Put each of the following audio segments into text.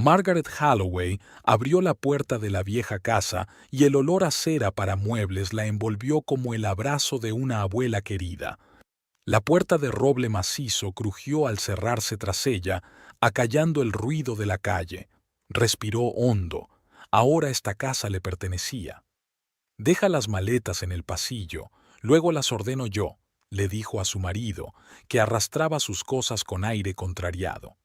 Margaret Holloway abrió la puerta de la vieja casa y el olor a cera para muebles la envolvió como el abrazo de una abuela querida. La puerta de roble macizo crujió al cerrarse tras ella, acallando el ruido de la calle. Respiró hondo. Ahora esta casa le pertenecía. «Deja las maletas en el pasillo, luego las ordeno yo», le dijo a su marido, que arrastraba sus cosas con aire contrariado.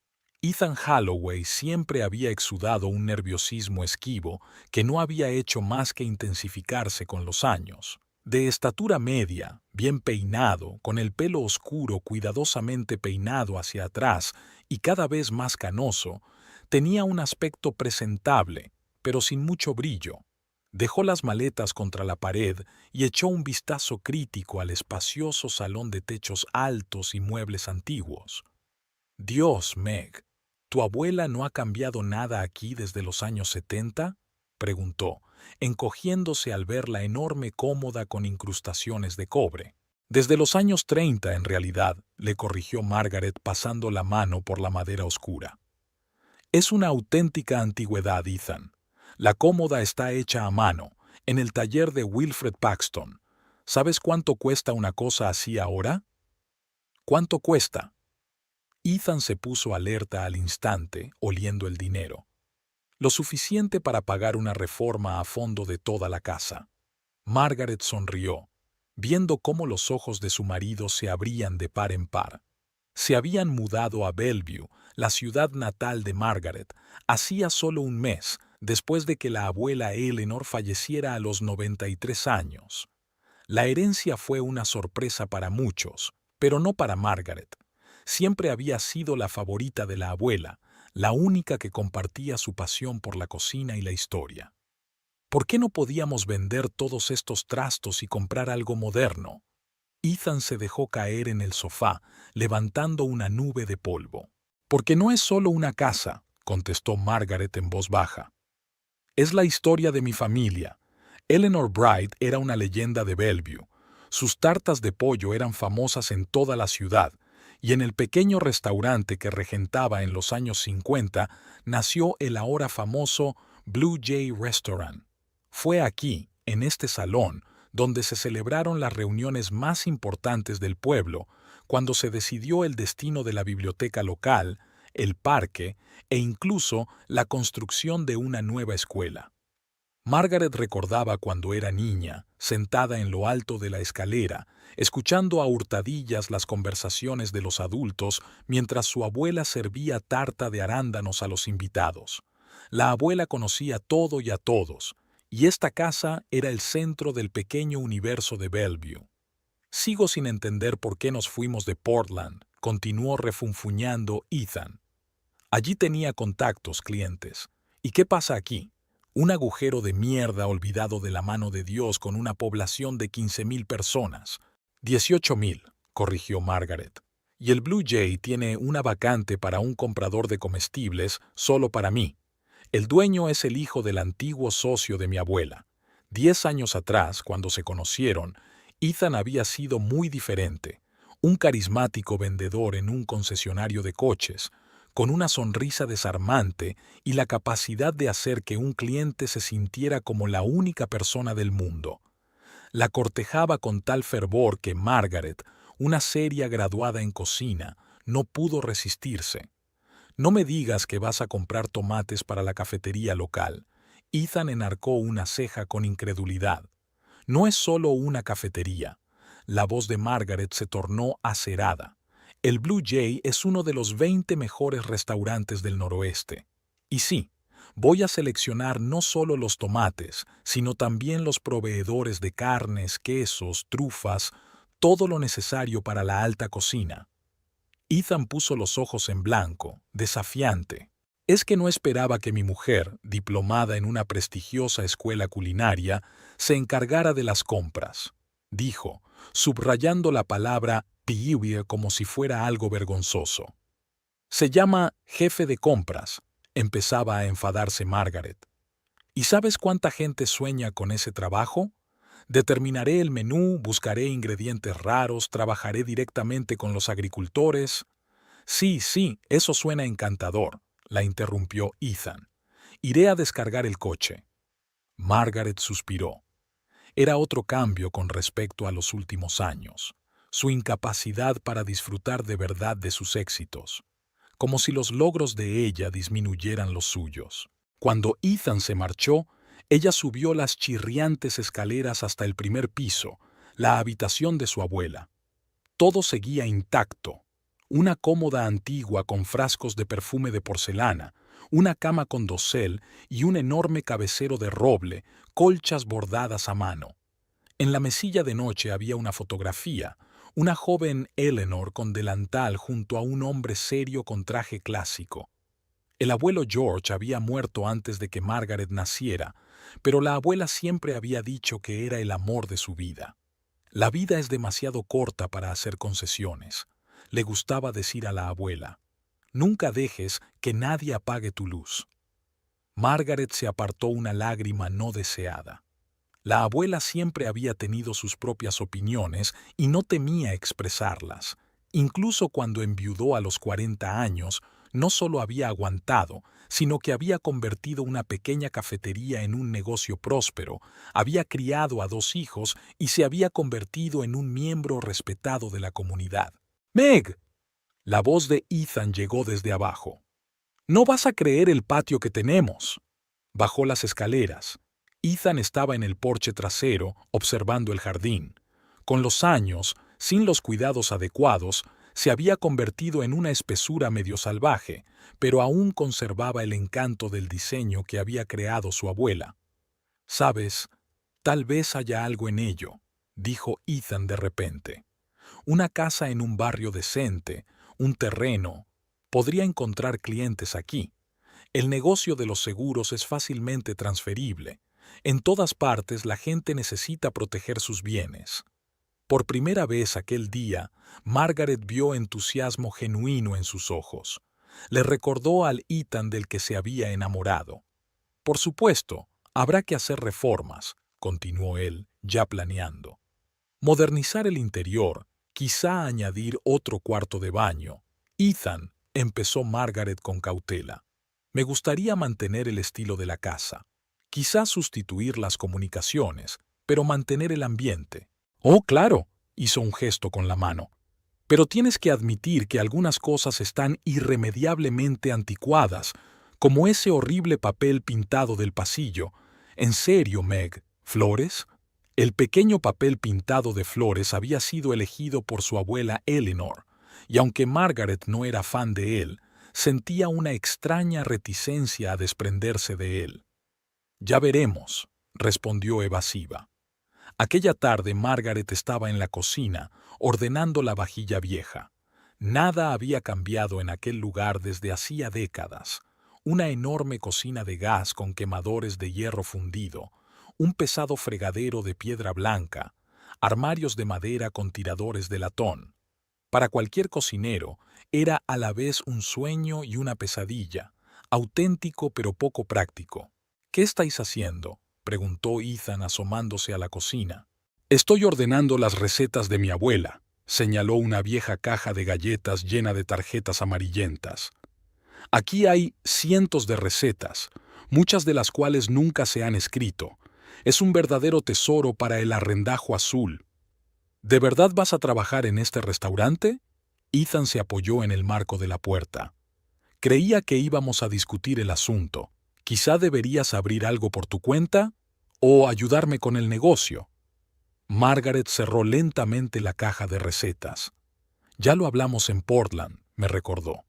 Ethan Holloway siempre había exudado un nerviosismo esquivo que no había hecho más que intensificarse con los años. De estatura media, bien peinado, con el pelo oscuro cuidadosamente peinado hacia atrás y cada vez más canoso, tenía un aspecto presentable, pero sin mucho brillo. Dejó las maletas contra la pared y echó un vistazo crítico al espacioso salón de techos altos y muebles antiguos. «Dios, Meg, ¿tu abuela no ha cambiado nada aquí desde los años 70?» preguntó, encogiéndose al ver la enorme cómoda con incrustaciones de cobre. «Desde los años 30, en realidad», le corrigió Margaret pasando la mano por la madera oscura. «Es una auténtica antigüedad, Ethan. La cómoda está hecha a mano, en el taller de Wilfred Paxton. ¿Sabes cuánto cuesta una cosa así ahora?» «¿Cuánto cuesta?» Ethan se puso alerta al instante, oliendo el dinero. Lo suficiente para pagar una reforma a fondo de toda la casa. Margaret sonrió, viendo cómo los ojos de su marido se abrían de par en par. Se habían mudado a Bellevue, la ciudad natal de Margaret, hacía solo un mes, después de que la abuela Eleanor falleciera a los 93 años. La herencia fue una sorpresa para muchos, pero no para Margaret. Siempre había sido la favorita de la abuela, la única que compartía su pasión por la cocina y la historia. ¿Por qué no podíamos vender todos estos trastos y comprar algo moderno? Ethan se dejó caer en el sofá, levantando una nube de polvo. «Porque no es solo una casa», contestó Margaret en voz baja. «Es la historia de mi familia. Eleanor Bright era una leyenda de Bellevue. Sus tartas de pollo eran famosas en toda la ciudad, y en el pequeño restaurante que regentaba en los años 50 nació el ahora famoso Blue Jay Restaurant. Fue aquí, en este salón, donde se celebraron las reuniones más importantes del pueblo, cuando se decidió el destino de la biblioteca local, el parque e incluso la construcción de una nueva escuela». Margaret recordaba cuando era niña, sentada en lo alto de la escalera, escuchando a hurtadillas las conversaciones de los adultos mientras su abuela servía tarta de arándanos a los invitados. La abuela conocía todo y a todos, y esta casa era el centro del pequeño universo de Bellevue. «Sigo sin entender por qué nos fuimos de Portland», continuó refunfuñando Ethan. «Allí tenía contactos, clientes. ¿Y qué pasa aquí? Un agujero de mierda olvidado de la mano de Dios con una población de 15,000 personas». 18,000, corrigió Margaret. «Y el Blue Jay tiene una vacante para un comprador de comestibles solo para mí. El dueño es el hijo del antiguo socio de mi abuela. 10 años atrás, cuando se conocieron, Ethan había sido muy diferente. Un carismático vendedor en un concesionario de coches, con una sonrisa desarmante y la capacidad de hacer que un cliente se sintiera como la única persona del mundo. La cortejaba con tal fervor que Margaret, una seria graduada en cocina, no pudo resistirse. «No me digas que vas a comprar tomates para la cafetería local». Ethan enarcó una ceja con incredulidad. «No es solo una cafetería». La voz de Margaret se tornó acerada. «El Blue Jay es uno de los 20 mejores restaurantes del noroeste. Y sí, voy a seleccionar no solo los tomates, sino también los proveedores de carnes, quesos, trufas, todo lo necesario para la alta cocina». Ethan puso los ojos en blanco, desafiante. «Es que no esperaba que mi mujer, diplomada en una prestigiosa escuela culinaria, se encargara de las compras», dijo, subrayando la palabra «peculiar» como si fuera algo vergonzoso. «Se llama jefe de compras», empezaba a enfadarse Margaret. «¿Y sabes cuánta gente sueña con ese trabajo? Determinaré el menú, buscaré ingredientes raros, trabajaré directamente con los agricultores». «Sí, sí, eso suena encantador», la interrumpió Ethan. Iré a descargar el coche. Margaret suspiró. Era otro cambio con respecto a los últimos años, su incapacidad para disfrutar de verdad de sus éxitos, como si los logros de ella disminuyeran los suyos. Cuando Ethan se marchó, ella subió las chirriantes escaleras hasta el primer piso, la habitación de su abuela. Todo seguía intacto. Una cómoda antigua con frascos de perfume de porcelana, una cama con dosel y un enorme cabecero de roble, colchas bordadas a mano. En la mesilla de noche había una fotografía, una joven Eleanor con delantal junto a un hombre serio con traje clásico. El abuelo George había muerto antes de que Margaret naciera, pero la abuela siempre había dicho que era el amor de su vida. La vida es demasiado corta para hacer concesiones, le gustaba decir a la abuela. Nunca dejes que nadie apague tu luz. Margaret se apartó una lágrima no deseada. La abuela siempre había tenido sus propias opiniones y no temía expresarlas. Incluso cuando enviudó a los 40 años, no solo había aguantado, sino que había convertido una pequeña cafetería en un negocio próspero, había criado a 2 hijos y se había convertido en un miembro respetado de la comunidad. «Meg», la voz de Ethan llegó desde abajo. «No vas a creer el patio que tenemos». Bajó las escaleras. Ethan estaba en el porche trasero, observando el jardín. Con los años, sin los cuidados adecuados, se había convertido en una espesura medio salvaje, pero aún conservaba el encanto del diseño que había creado su abuela. «Sabes, tal vez haya algo en ello», dijo Ethan de repente. «Una casa en un barrio decente, un terreno. Podría encontrar clientes aquí. El negocio de los seguros es fácilmente transferible. En todas partes la gente necesita proteger sus bienes». Por primera vez aquel día, Margaret vio entusiasmo genuino en sus ojos. Le recordó al Ethan del que se había enamorado. «Por supuesto, habrá que hacer reformas», continuó él, ya planeando. «Modernizar el interior, quizá añadir otro cuarto de baño». «Ethan», empezó Margaret con cautela. «Me gustaría mantener el estilo de la casa. Quizá sustituir las comunicaciones, pero mantener el ambiente». «Oh, claro», hizo un gesto con la mano. «Pero tienes que admitir que algunas cosas están irremediablemente anticuadas, como ese horrible papel pintado del pasillo. ¿En serio, Meg? ¿Flores?» El pequeño papel pintado de flores había sido elegido por su abuela Eleanor, y aunque Margaret no era fan de él, sentía una extraña reticencia a desprenderse de él. «Ya veremos», respondió evasiva. Aquella tarde Margaret estaba en la cocina, ordenando la vajilla vieja. Nada había cambiado en aquel lugar desde hacía décadas. Una enorme cocina de gas con quemadores de hierro fundido, un pesado fregadero de piedra blanca, armarios de madera con tiradores de latón. Para cualquier cocinero, era a la vez un sueño y una pesadilla, auténtico pero poco práctico. «¿Qué estáis haciendo?», preguntó Ethan asomándose a la cocina. «Estoy ordenando las recetas de mi abuela», señaló una vieja caja de galletas llena de tarjetas amarillentas. «Aquí hay cientos de recetas, muchas de las cuales nunca se han escrito. Es un verdadero tesoro para el arrendajo azul». «¿De verdad vas a trabajar en este restaurante?». Ethan se apoyó en el marco de la puerta. «Creía que íbamos a discutir el asunto. Quizá deberías abrir algo por tu cuenta o ayudarme con el negocio». Margaret cerró lentamente la caja de recetas. «Ya lo hablamos en Portland», me recordó.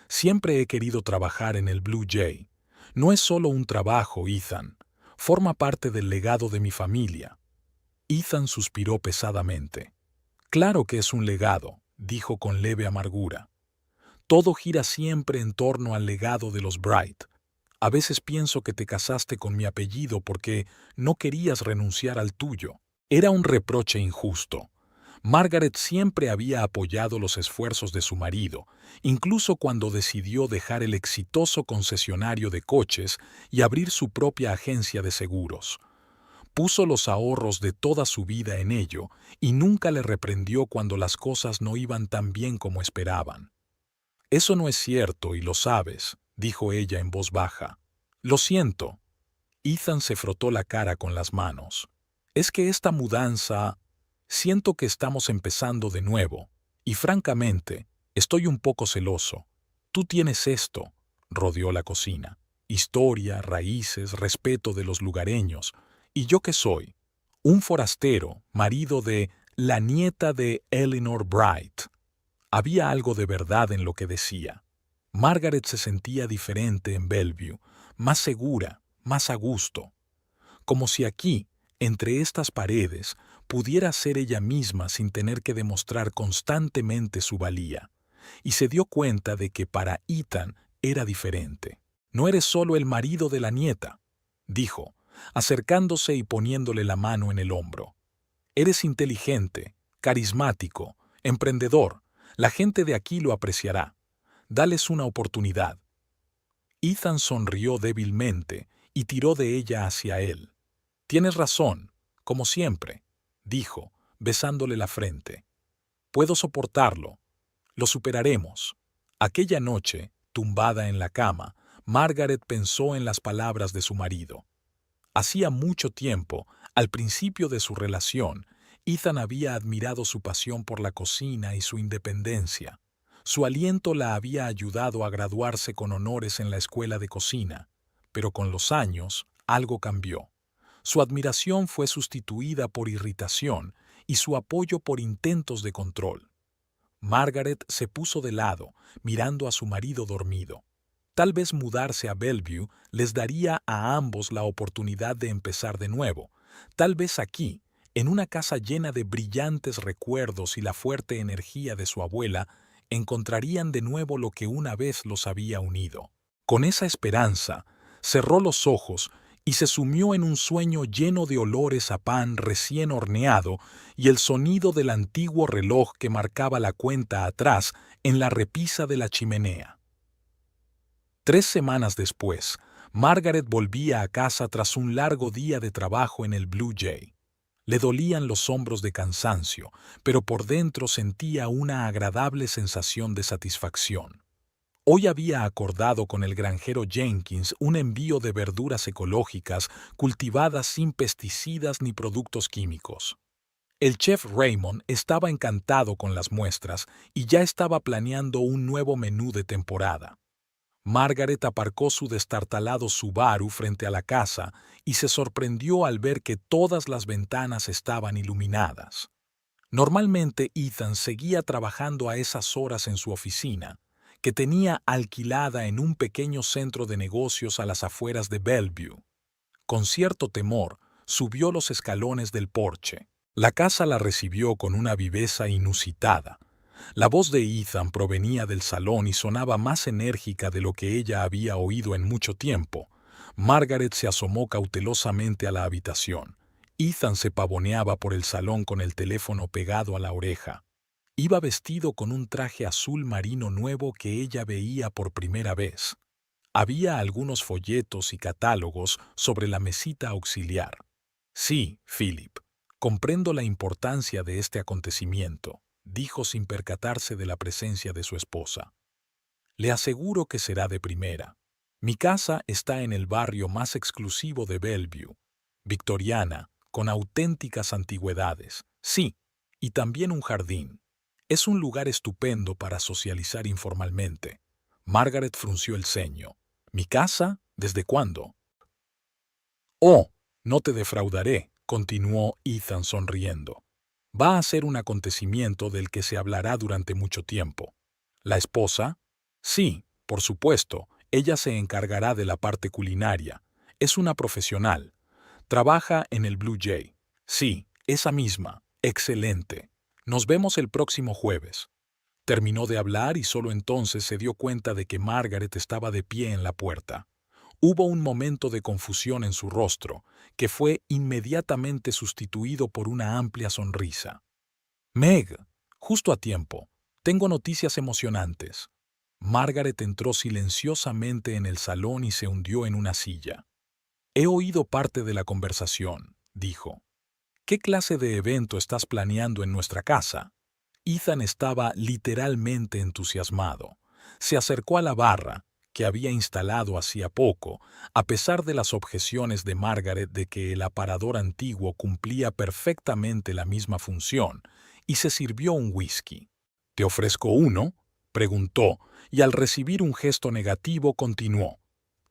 «Siempre he querido trabajar en el Blue Jay. No es solo un trabajo, Ethan. Forma parte del legado de mi familia». Ethan suspiró pesadamente. «Claro que es un legado», dijo con leve amargura. «Todo gira siempre en torno al legado de los Bright. A veces pienso que te casaste con mi apellido porque no querías renunciar al tuyo». Era un reproche injusto. Margaret siempre había apoyado los esfuerzos de su marido, incluso cuando decidió dejar el exitoso concesionario de coches y abrir su propia agencia de seguros. Puso los ahorros de toda su vida en ello y nunca le reprendió cuando las cosas no iban tan bien como esperaban. «Eso no es cierto y lo sabes», dijo ella en voz baja. Lo siento. Ethan se frotó la cara con las manos. Es que esta mudanza... Siento que estamos empezando de nuevo, y francamente, estoy un poco celoso. Tú tienes esto, rodeó la cocina. Historia, raíces, respeto de los lugareños. ¿Y yo qué soy? Un forastero, marido de la nieta de Eleanor Bright. Había algo de verdad en lo que decía. Margaret se sentía diferente en Bellevue, más segura, más a gusto. Como si aquí, entre estas paredes, pudiera ser ella misma sin tener que demostrar constantemente su valía. Y se dio cuenta de que para Ethan era diferente. No eres solo el marido de la nieta, dijo, acercándose y poniéndole la mano en el hombro. Eres inteligente, carismático, emprendedor. La gente de aquí lo apreciará. Dales una oportunidad. Ethan sonrió débilmente y tiró de ella hacia él. Tienes razón, como siempre, dijo, besándole la frente. Puedo soportarlo. Lo superaremos. Aquella noche, tumbada en la cama, Margaret pensó en las palabras de su marido. Hacía mucho tiempo, al principio de su relación, Ethan había admirado su pasión por la cocina y su independencia. Su aliento la había ayudado a graduarse con honores en la escuela de cocina, pero con los años algo cambió. Su admiración fue sustituida por irritación y su apoyo por intentos de control. Margaret se puso de lado, mirando a su marido dormido. Tal vez mudarse a Bellevue les daría a ambos la oportunidad de empezar de nuevo. Tal vez aquí, en una casa llena de brillantes recuerdos y la fuerte energía de su abuela, encontrarían de nuevo lo que una vez los había unido. Con esa esperanza, cerró los ojos y se sumió en un sueño lleno de olores a pan recién horneado y el sonido del antiguo reloj que marcaba la cuenta atrás en la repisa de la chimenea. 3 semanas después, Margaret volvía a casa tras un largo día de trabajo en el Blue Jay. Le dolían los hombros de cansancio, pero por dentro sentía una agradable sensación de satisfacción. Hoy había acordado con el granjero Jenkins un envío de verduras ecológicas cultivadas sin pesticidas ni productos químicos. El chef Raymond estaba encantado con las muestras y ya estaba planeando un nuevo menú de temporada. Margaret aparcó su destartalado Subaru frente a la casa y se sorprendió al ver que todas las ventanas estaban iluminadas. Normalmente Ethan seguía trabajando a esas horas en su oficina, que tenía alquilada en un pequeño centro de negocios a las afueras de Bellevue. Con cierto temor, subió los escalones del porche. La casa la recibió con una viveza inusitada. La voz de Ethan provenía del salón y sonaba más enérgica de lo que ella había oído en mucho tiempo. Margaret se asomó cautelosamente a la habitación. Ethan se pavoneaba por el salón con el teléfono pegado a la oreja. Iba vestido con un traje azul marino nuevo que ella veía por primera vez. Había algunos folletos y catálogos sobre la mesita auxiliar. Sí, Philip, comprendo la importancia de este acontecimiento, dijo sin percatarse de la presencia de su esposa. Le aseguro que será de primera. Mi casa está en el barrio más exclusivo de Bellevue, victoriana, con auténticas antigüedades. Sí, y también un jardín. Es un lugar estupendo para socializar informalmente. Margaret frunció el ceño. ¿Mi casa? ¿Desde cuándo? Oh, no te defraudaré, continuó Ethan sonriendo. Va a ser un acontecimiento del que se hablará durante mucho tiempo. ¿La esposa? Sí, por supuesto, ella se encargará de la parte culinaria. Es una profesional. Trabaja en el Blue Jay. Sí, esa misma. Excelente. Nos vemos el próximo jueves. Terminó de hablar y solo entonces se dio cuenta de que Margaret estaba de pie en la puerta. Hubo un momento de confusión en su rostro, que fue inmediatamente sustituido por una amplia sonrisa. Meg, justo a tiempo. Tengo noticias emocionantes. Margaret entró silenciosamente en el salón y se hundió en una silla. He oído parte de la conversación, dijo. ¿Qué clase de evento estás planeando en nuestra casa? Ethan estaba literalmente entusiasmado. Se acercó a la barra, que había instalado hacía poco, a pesar de las objeciones de Margaret de que el aparador antiguo cumplía perfectamente la misma función, y se sirvió un whisky. «¿Te ofrezco uno?», preguntó, y al recibir un gesto negativo continuó.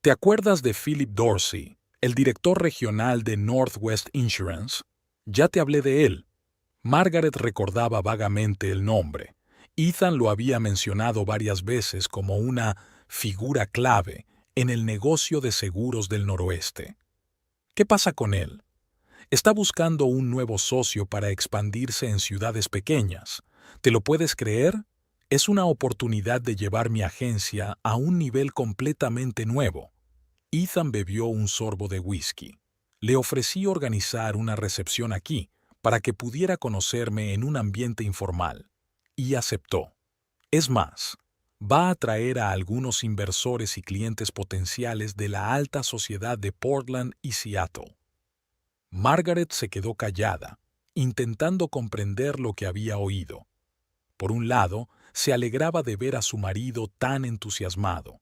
«¿Te acuerdas de Philip Dorsey, el director regional de Northwest Insurance? Ya te hablé de él». Margaret recordaba vagamente el nombre. Ethan lo había mencionado varias veces como una figura clave en el negocio de seguros del noroeste. ¿Qué pasa con él? Está buscando un nuevo socio para expandirse en ciudades pequeñas. ¿Te lo puedes creer? Es una oportunidad de llevar mi agencia a un nivel completamente nuevo. Ethan bebió un sorbo de whisky. Le ofrecí organizar una recepción aquí, para que pudiera conocerme en un ambiente informal. Y aceptó. Es más, va a traer a algunos inversores y clientes potenciales de la alta sociedad de Portland y Seattle. Margaret se quedó callada, intentando comprender lo que había oído. Por un lado, se alegraba de ver a su marido tan entusiasmado.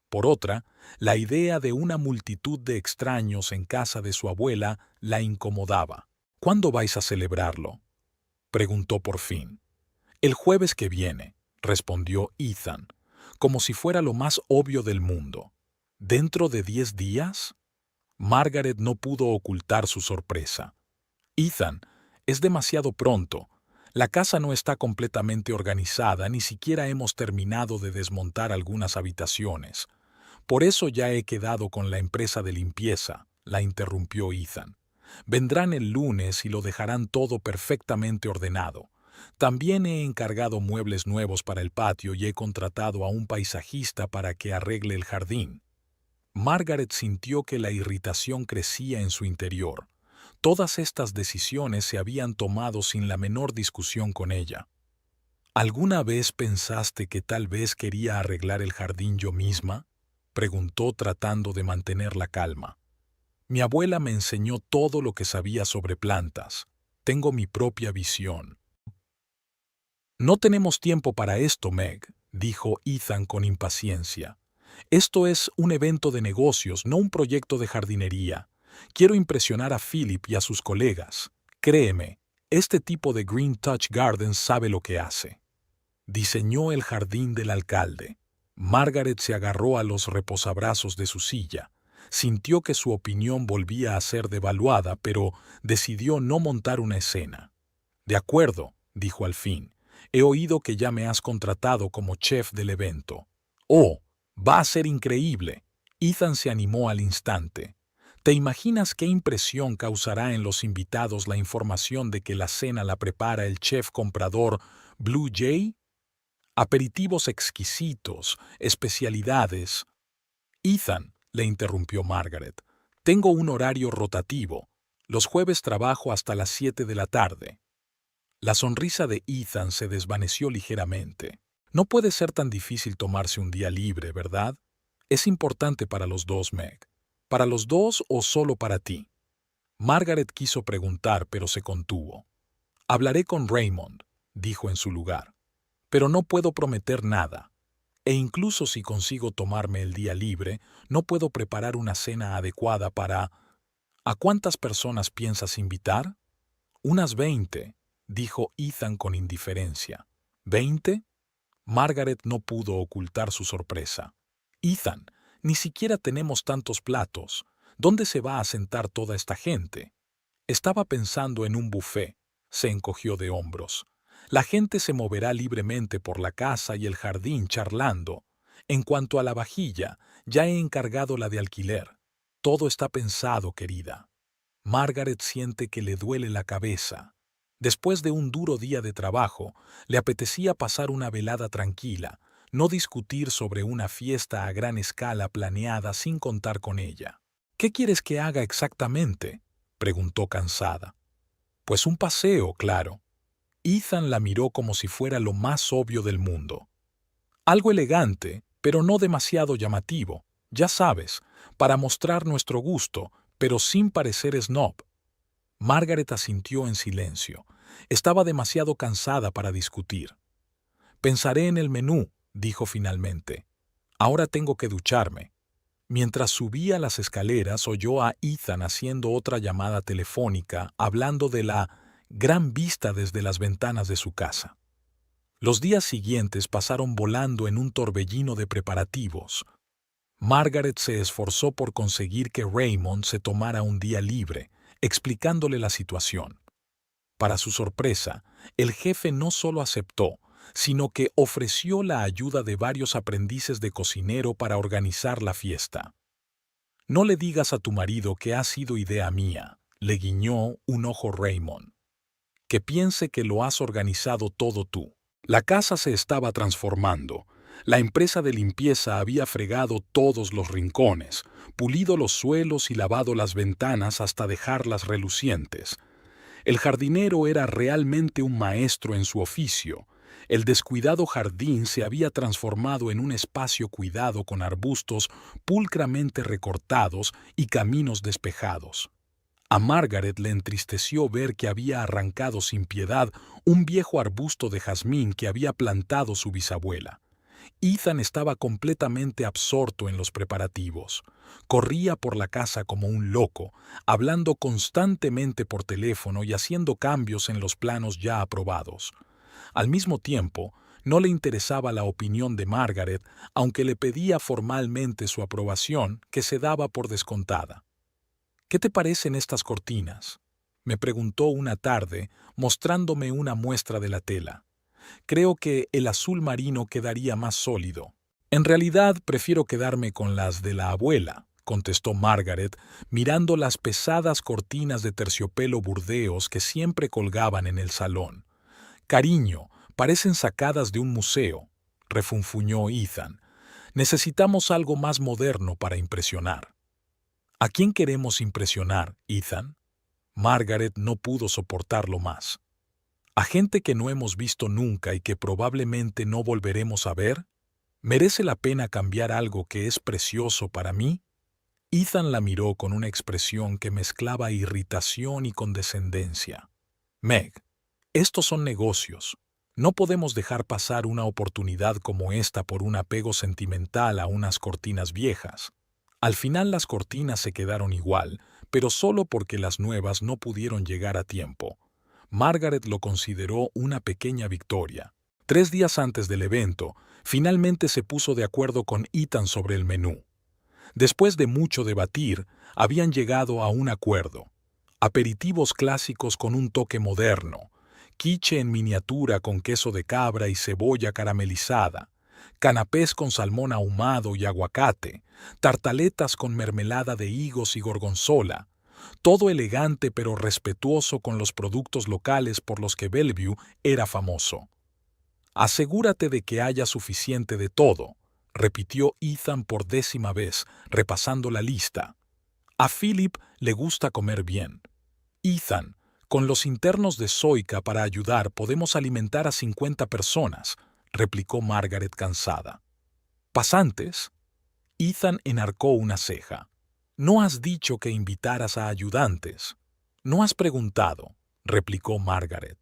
Por otra, la idea de una multitud de extraños en casa de su abuela la incomodaba. «¿Cuándo vais a celebrarlo?», preguntó por fin. «El jueves que viene», respondió Ethan, como si fuera lo más obvio del mundo. «¿Dentro de 10 días?» Margaret no pudo ocultar su sorpresa. «Ethan, es demasiado pronto. La casa no está completamente organizada, ni siquiera hemos terminado de desmontar algunas habitaciones. Por eso ya he quedado con la empresa de limpieza», la interrumpió Ethan. «Vendrán el lunes y lo dejarán todo perfectamente ordenado. También he encargado muebles nuevos para el patio y he contratado a un paisajista para que arregle el jardín». Margaret sintió que la irritación crecía en su interior. Todas estas decisiones se habían tomado sin la menor discusión con ella. «¿Alguna vez pensaste que tal vez quería arreglar el jardín yo misma?», preguntó tratando de mantener la calma. «Mi abuela me enseñó todo lo que sabía sobre plantas. Tengo mi propia visión». «No tenemos tiempo para esto, Meg», dijo Ethan con impaciencia. «Esto es un evento de negocios, no un proyecto de jardinería. Quiero impresionar a Philip y a sus colegas. Créeme, este tipo de Green Touch Gardens sabe lo que hace». Diseñó el jardín del alcalde. Margaret se agarró a los reposabrazos de su silla. Sintió que su opinión volvía a ser devaluada, pero decidió no montar una escena. «De acuerdo», dijo al fin. «He oído que ya me has contratado como chef del evento». «Oh, va a ser increíble». Ethan se animó al instante. «¿Te imaginas qué impresión causará en los invitados la información de que la cena la prepara el chef comprador Blue Jay? Aperitivos exquisitos, especialidades». «Ethan», le interrumpió Margaret, «tengo un horario rotativo. Los jueves trabajo hasta las 7 de la tarde». La sonrisa de Ethan se desvaneció ligeramente. «No puede ser tan difícil tomarse un día libre, ¿verdad? Es importante para los dos, Meg. ¿Para los dos o solo para ti?». Margaret quiso preguntar, pero se contuvo. «Hablaré con Raymond», dijo en su lugar. «Pero no puedo prometer nada. E incluso si consigo tomarme el día libre, no puedo preparar una cena adecuada para... ¿A cuántas personas piensas invitar?». «Unas 20», dijo Ethan con indiferencia. «¿20?» Margaret no pudo ocultar su sorpresa. «Ethan, ni siquiera tenemos tantos platos. ¿Dónde se va a sentar toda esta gente?». Estaba pensando en un buffet. Se encogió de hombros. «La gente se moverá libremente por la casa y el jardín charlando. En cuanto a la vajilla, ya he encargado la de alquiler. Todo está pensado, querida». Margaret siente que le duele la cabeza. Después de un duro día de trabajo, le apetecía pasar una velada tranquila, no discutir sobre una fiesta a gran escala planeada sin contar con ella. «¿Qué quieres que haga exactamente?», preguntó cansada. «Pues un paseo, claro». Ethan la miró como si fuera lo más obvio del mundo. «Algo elegante, pero no demasiado llamativo, ya sabes, para mostrar nuestro gusto, pero sin parecer snob». Margaret asintió en silencio. Estaba demasiado cansada para discutir. «Pensaré en el menú», dijo finalmente. Ahora tengo que ducharme. Mientras subía las escaleras, oyó a Ethan haciendo otra llamada telefónica, hablando de la gran vista desde las ventanas de su casa. Los días siguientes pasaron volando en un torbellino de preparativos. Margaret se esforzó por conseguir que Raymond se tomara un día libre, explicándole la situación. Para su sorpresa, el jefe no solo aceptó, sino que ofreció la ayuda de varios aprendices de cocinero para organizar la fiesta. «No le digas a tu marido que ha sido idea mía», le guiñó un ojo Raymond. «Que piense que lo has organizado todo tú». La casa se estaba transformando. La empresa de limpieza había fregado todos los rincones, pulido los suelos y lavado las ventanas hasta dejarlas relucientes. El jardinero era realmente un maestro en su oficio. El descuidado jardín se había transformado en un espacio cuidado con arbustos pulcramente recortados y caminos despejados. A Margaret le entristeció ver que había arrancado sin piedad un viejo arbusto de jazmín que había plantado su bisabuela. Ethan estaba completamente absorto en los preparativos. Corría por la casa como un loco, hablando constantemente por teléfono y haciendo cambios en los planos ya aprobados. Al mismo tiempo, no le interesaba la opinión de Margaret, aunque le pedía formalmente su aprobación, que se daba por descontada. «¿Qué te parecen estas cortinas?», me preguntó una tarde, mostrándome una muestra de la tela. «Creo que el azul marino quedaría más sólido». «En realidad prefiero quedarme con las de la abuela», contestó Margaret, mirando las pesadas cortinas de terciopelo burdeos que siempre colgaban en el salón. «Cariño, parecen sacadas de un museo», refunfuñó Ethan. «Necesitamos algo más moderno para impresionar». «¿A quién queremos impresionar, Ethan?». Margaret no pudo soportarlo más. «¿A gente que no hemos visto nunca y que probablemente no volveremos a ver? ¿Merece la pena cambiar algo que es precioso para mí?». Ethan la miró con una expresión que mezclaba irritación y condescendencia. «Meg, estos son negocios. No podemos dejar pasar una oportunidad como esta por un apego sentimental a unas cortinas viejas». Al final las cortinas se quedaron igual, pero solo porque las nuevas no pudieron llegar a tiempo. Margaret lo consideró una pequeña victoria. 3 días antes del evento, finalmente se puso de acuerdo con Ethan sobre el menú. Después de mucho debatir, habían llegado a un acuerdo. Aperitivos clásicos con un toque moderno, quiche en miniatura con queso de cabra y cebolla caramelizada, canapés con salmón ahumado y aguacate, tartaletas con mermelada de higos y gorgonzola, todo elegante pero respetuoso con los productos locales por los que Bellevue era famoso. «Asegúrate de que haya suficiente de todo», repitió Ethan por 10ª vez, repasando la lista. «A Philip le gusta comer bien». «Ethan, con los internos de Zoica para ayudar podemos alimentar a 50 personas», replicó Margaret cansada. «¿Pasantes?». Ethan enarcó una ceja. «No has dicho que invitaras a ayudantes». «No has preguntado», replicó Margaret.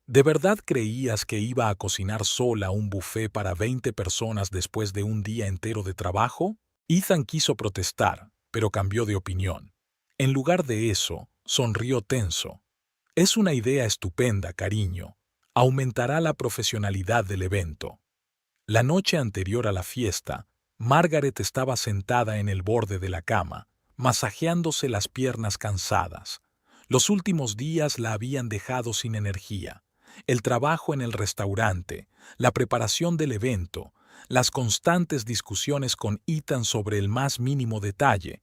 «¿De verdad creías que iba a cocinar sola un buffet para 20 personas después de un día entero de trabajo?». Ethan quiso protestar, pero cambió de opinión. En lugar de eso, sonrió tenso. «Es una idea estupenda, cariño. Aumentará la profesionalidad del evento». La noche anterior a la fiesta, Margaret estaba sentada en el borde de la cama, masajeándose las piernas cansadas. Los últimos días la habían dejado sin energía. El trabajo en el restaurante, la preparación del evento, las constantes discusiones con Ethan sobre el más mínimo detalle.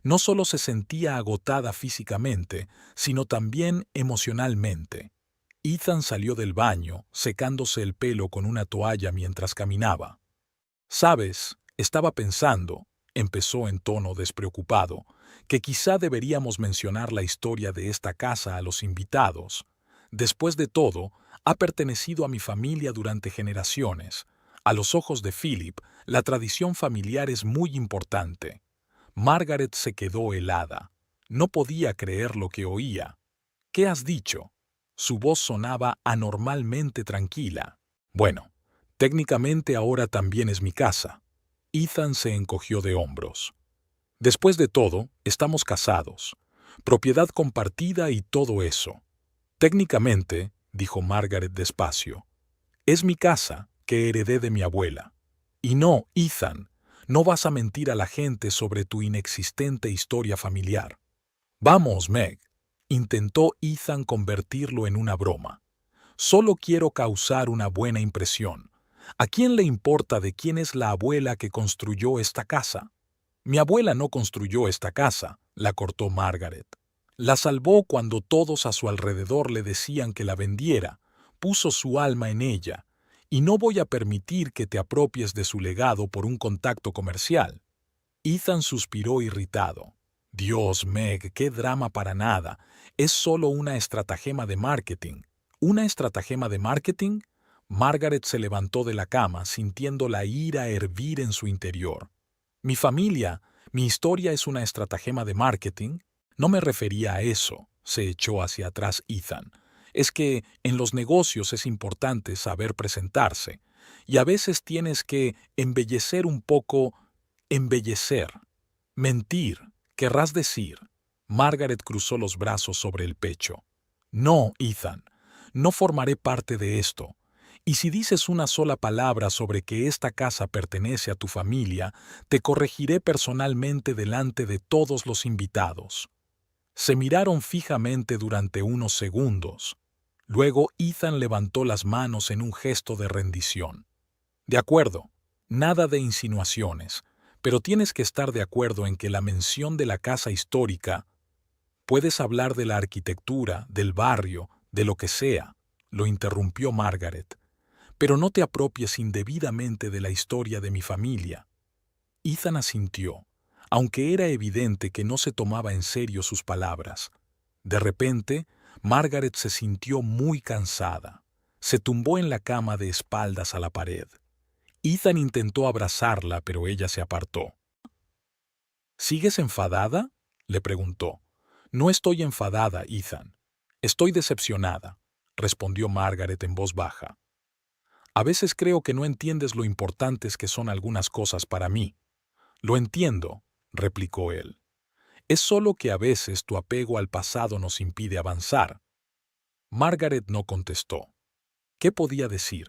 No solo se sentía agotada físicamente, sino también emocionalmente. Ethan salió del baño, secándose el pelo con una toalla mientras caminaba. «¿Sabes?, estaba pensando», empezó en tono despreocupado, «que quizá deberíamos mencionar la historia de esta casa a los invitados. Después de todo, ha pertenecido a mi familia durante generaciones. A los ojos de Philip, la tradición familiar es muy importante». Margaret se quedó helada. No podía creer lo que oía. «¿Qué has dicho?». Su voz sonaba anormalmente tranquila. «Bueno, técnicamente ahora también es mi casa». Ethan se encogió de hombros. Después de todo, estamos casados. Propiedad compartida y todo eso. Técnicamente, dijo Margaret despacio, es mi casa que heredé de mi abuela. Y no, Ethan, no vas a mentir a la gente sobre tu inexistente historia familiar. Vamos, Meg, intentó Ethan convertirlo en una broma. Solo quiero causar una buena impresión. ¿A quién le importa de quién es la abuela que construyó esta casa? Mi abuela no construyó esta casa, la cortó Margaret. La salvó cuando todos a su alrededor le decían que la vendiera, puso su alma en ella, y no voy a permitir que te apropies de su legado por un contacto comercial. Ethan suspiró irritado. Dios, Meg, qué drama para nada. Es solo una estratagema de marketing. ¿Una estratagema de marketing? Margaret se levantó de la cama, sintiendo la ira hervir en su interior. Mi familia, mi historia es una estratagema de marketing. No me refería a eso, se echó hacia atrás Ethan. Es que en los negocios es importante saber presentarse, y a veces tienes que embellecer un poco, embellecer. Mentir, querrás decir. Margaret cruzó los brazos sobre el pecho. No, Ethan, no formaré parte de esto. Y si dices una sola palabra sobre que esta casa pertenece a tu familia, te corregiré personalmente delante de todos los invitados. Se miraron fijamente durante unos segundos. Luego Ethan levantó las manos en un gesto de rendición. De acuerdo, nada de insinuaciones, pero tienes que estar de acuerdo en que la mención de la casa histórica, puedes hablar de la arquitectura, del barrio, de lo que sea, lo interrumpió Margaret, pero no te apropies indebidamente de la historia de mi familia. Ethan asintió, aunque era evidente que no se tomaba en serio sus palabras. De repente, Margaret se sintió muy cansada. Se tumbó en la cama de espaldas a la pared. Ethan intentó abrazarla, pero ella se apartó. ¿Sigues enfadada?, le preguntó. No estoy enfadada, Ethan. Estoy decepcionada, respondió Margaret en voz baja. A veces creo que no entiendes lo importantes que son algunas cosas para mí. Lo entiendo, replicó él. Es solo que a veces tu apego al pasado nos impide avanzar. Margaret no contestó. ¿Qué podía decir?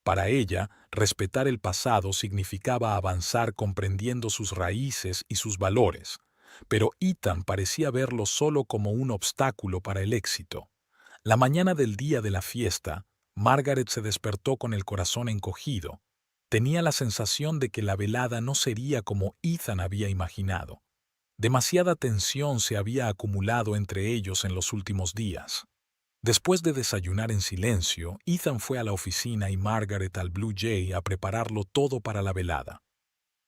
Para ella, respetar el pasado significaba avanzar comprendiendo sus raíces y sus valores, pero Ethan parecía verlo solo como un obstáculo para el éxito. La mañana del día de la fiesta, Margaret se despertó con el corazón encogido. Tenía la sensación de que la velada no sería como Ethan había imaginado. Demasiada tensión se había acumulado entre ellos en los últimos días. Después de desayunar en silencio, Ethan fue a la oficina y Margaret al Blue Jay a prepararlo todo para la velada.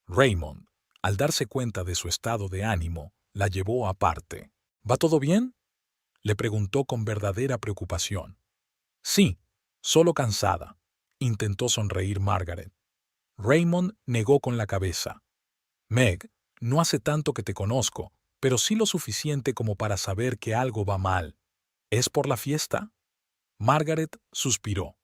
Raymond, al darse cuenta de su estado de ánimo, la llevó aparte. ¿Va todo bien?, le preguntó con verdadera preocupación. Sí, solo cansada, intentó sonreír Margaret. Raymond negó con la cabeza. Meg, no hace tanto que te conozco, pero sí lo suficiente como para saber que algo va mal. ¿Es por la fiesta? Margaret suspiró.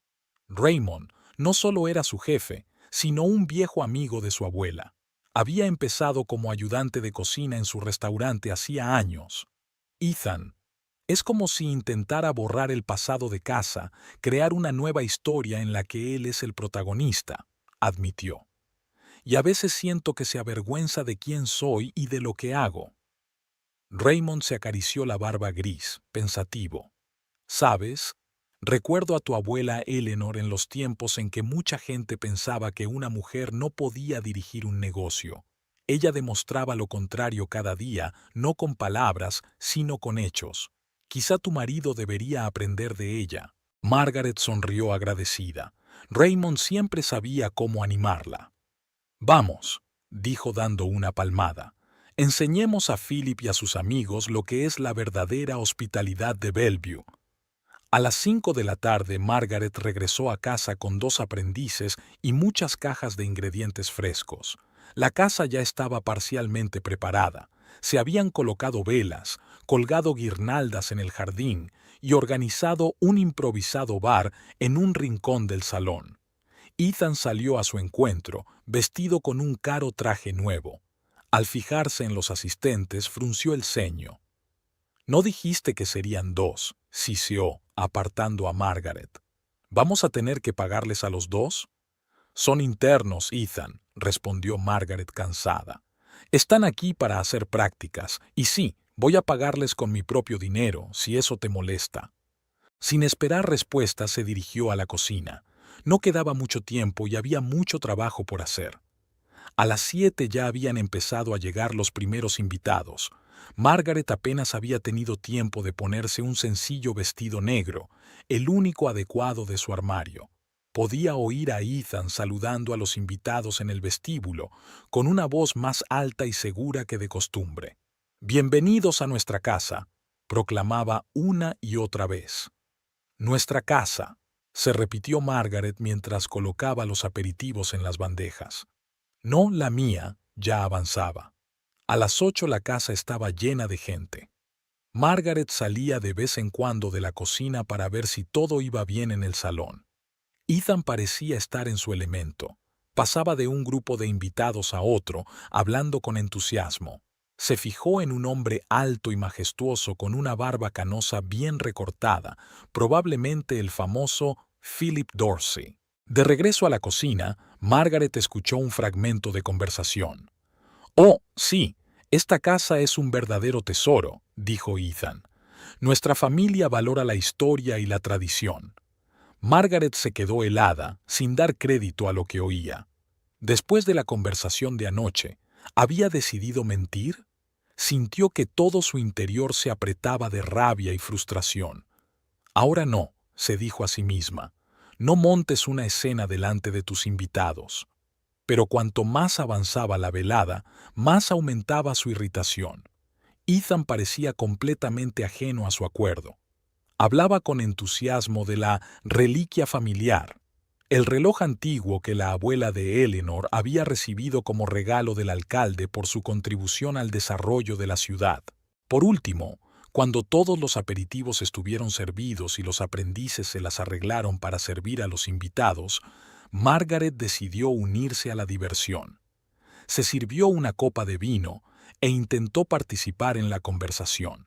Raymond no solo era su jefe, sino un viejo amigo de su abuela. Había empezado como ayudante de cocina en su restaurante hacía años. Ethan, es como si intentara borrar el pasado de casa, crear una nueva historia en la que él es el protagonista, admitió. Y a veces siento que se avergüenza de quién soy y de lo que hago. Raymond se acarició la barba gris, pensativo. ¿Sabes? Recuerdo a tu abuela Eleanor en los tiempos en que mucha gente pensaba que una mujer no podía dirigir un negocio. Ella demostraba lo contrario cada día, no con palabras, sino con hechos. Quizá tu marido debería aprender de ella. Margaret sonrió agradecida. Raymond siempre sabía cómo animarla. Vamos, dijo dando una palmada. Enseñemos a Philip y a sus amigos lo que es la verdadera hospitalidad de Bellevue. A las 5 de la tarde, Margaret regresó a casa con 2 aprendices y muchas cajas de ingredientes frescos. La casa ya estaba parcialmente preparada. Se habían colocado velas, colgado guirnaldas en el jardín y organizado un improvisado bar en un rincón del salón. Ethan salió a su encuentro, vestido con un caro traje nuevo. Al fijarse en los asistentes, frunció el ceño. «No dijiste que serían dos», siseó, apartando a Margaret. «¿Vamos a tener que pagarles a los dos?» «Son internos, Ethan», respondió Margaret cansada. «Están aquí para hacer prácticas, y sí, voy a pagarles con mi propio dinero, si eso te molesta». Sin esperar respuesta, se dirigió a la cocina. No quedaba mucho tiempo y había mucho trabajo por hacer. A las 7 ya habían empezado a llegar los primeros invitados. Margaret apenas había tenido tiempo de ponerse un sencillo vestido negro, el único adecuado de su armario. Podía oír a Ethan saludando a los invitados en el vestíbulo, con una voz más alta y segura que de costumbre. «Bienvenidos a nuestra casa», proclamaba una y otra vez. «Nuestra casa», se repitió Margaret mientras colocaba los aperitivos en las bandejas. «No la mía», ya avanzaba. A las 8 la casa estaba llena de gente. Margaret salía de vez en cuando de la cocina para ver si todo iba bien en el salón. Ethan parecía estar en su elemento. Pasaba de un grupo de invitados a otro, hablando con entusiasmo. Se fijó en un hombre alto y majestuoso con una barba canosa bien recortada, probablemente el famoso Philip Dorsey. De regreso a la cocina, Margaret escuchó un fragmento de conversación. «Oh, sí, esta casa es un verdadero tesoro», dijo Ethan. «Nuestra familia valora la historia y la tradición». Margaret se quedó helada, sin dar crédito a lo que oía. Después de la conversación de anoche, ¿había decidido mentir? Sintió que todo su interior se apretaba de rabia y frustración. «Ahora no», se dijo a sí misma. «No montes una escena delante de tus invitados». Pero cuanto más avanzaba la velada, más aumentaba su irritación. Ethan parecía completamente ajeno a su acuerdo. Hablaba con entusiasmo de la reliquia familiar, el reloj antiguo que la abuela de Eleanor había recibido como regalo del alcalde por su contribución al desarrollo de la ciudad. Por último, cuando todos los aperitivos estuvieron servidos y los aprendices se las arreglaron para servir a los invitados, Margaret decidió unirse a la diversión. Se sirvió una copa de vino e intentó participar en la conversación.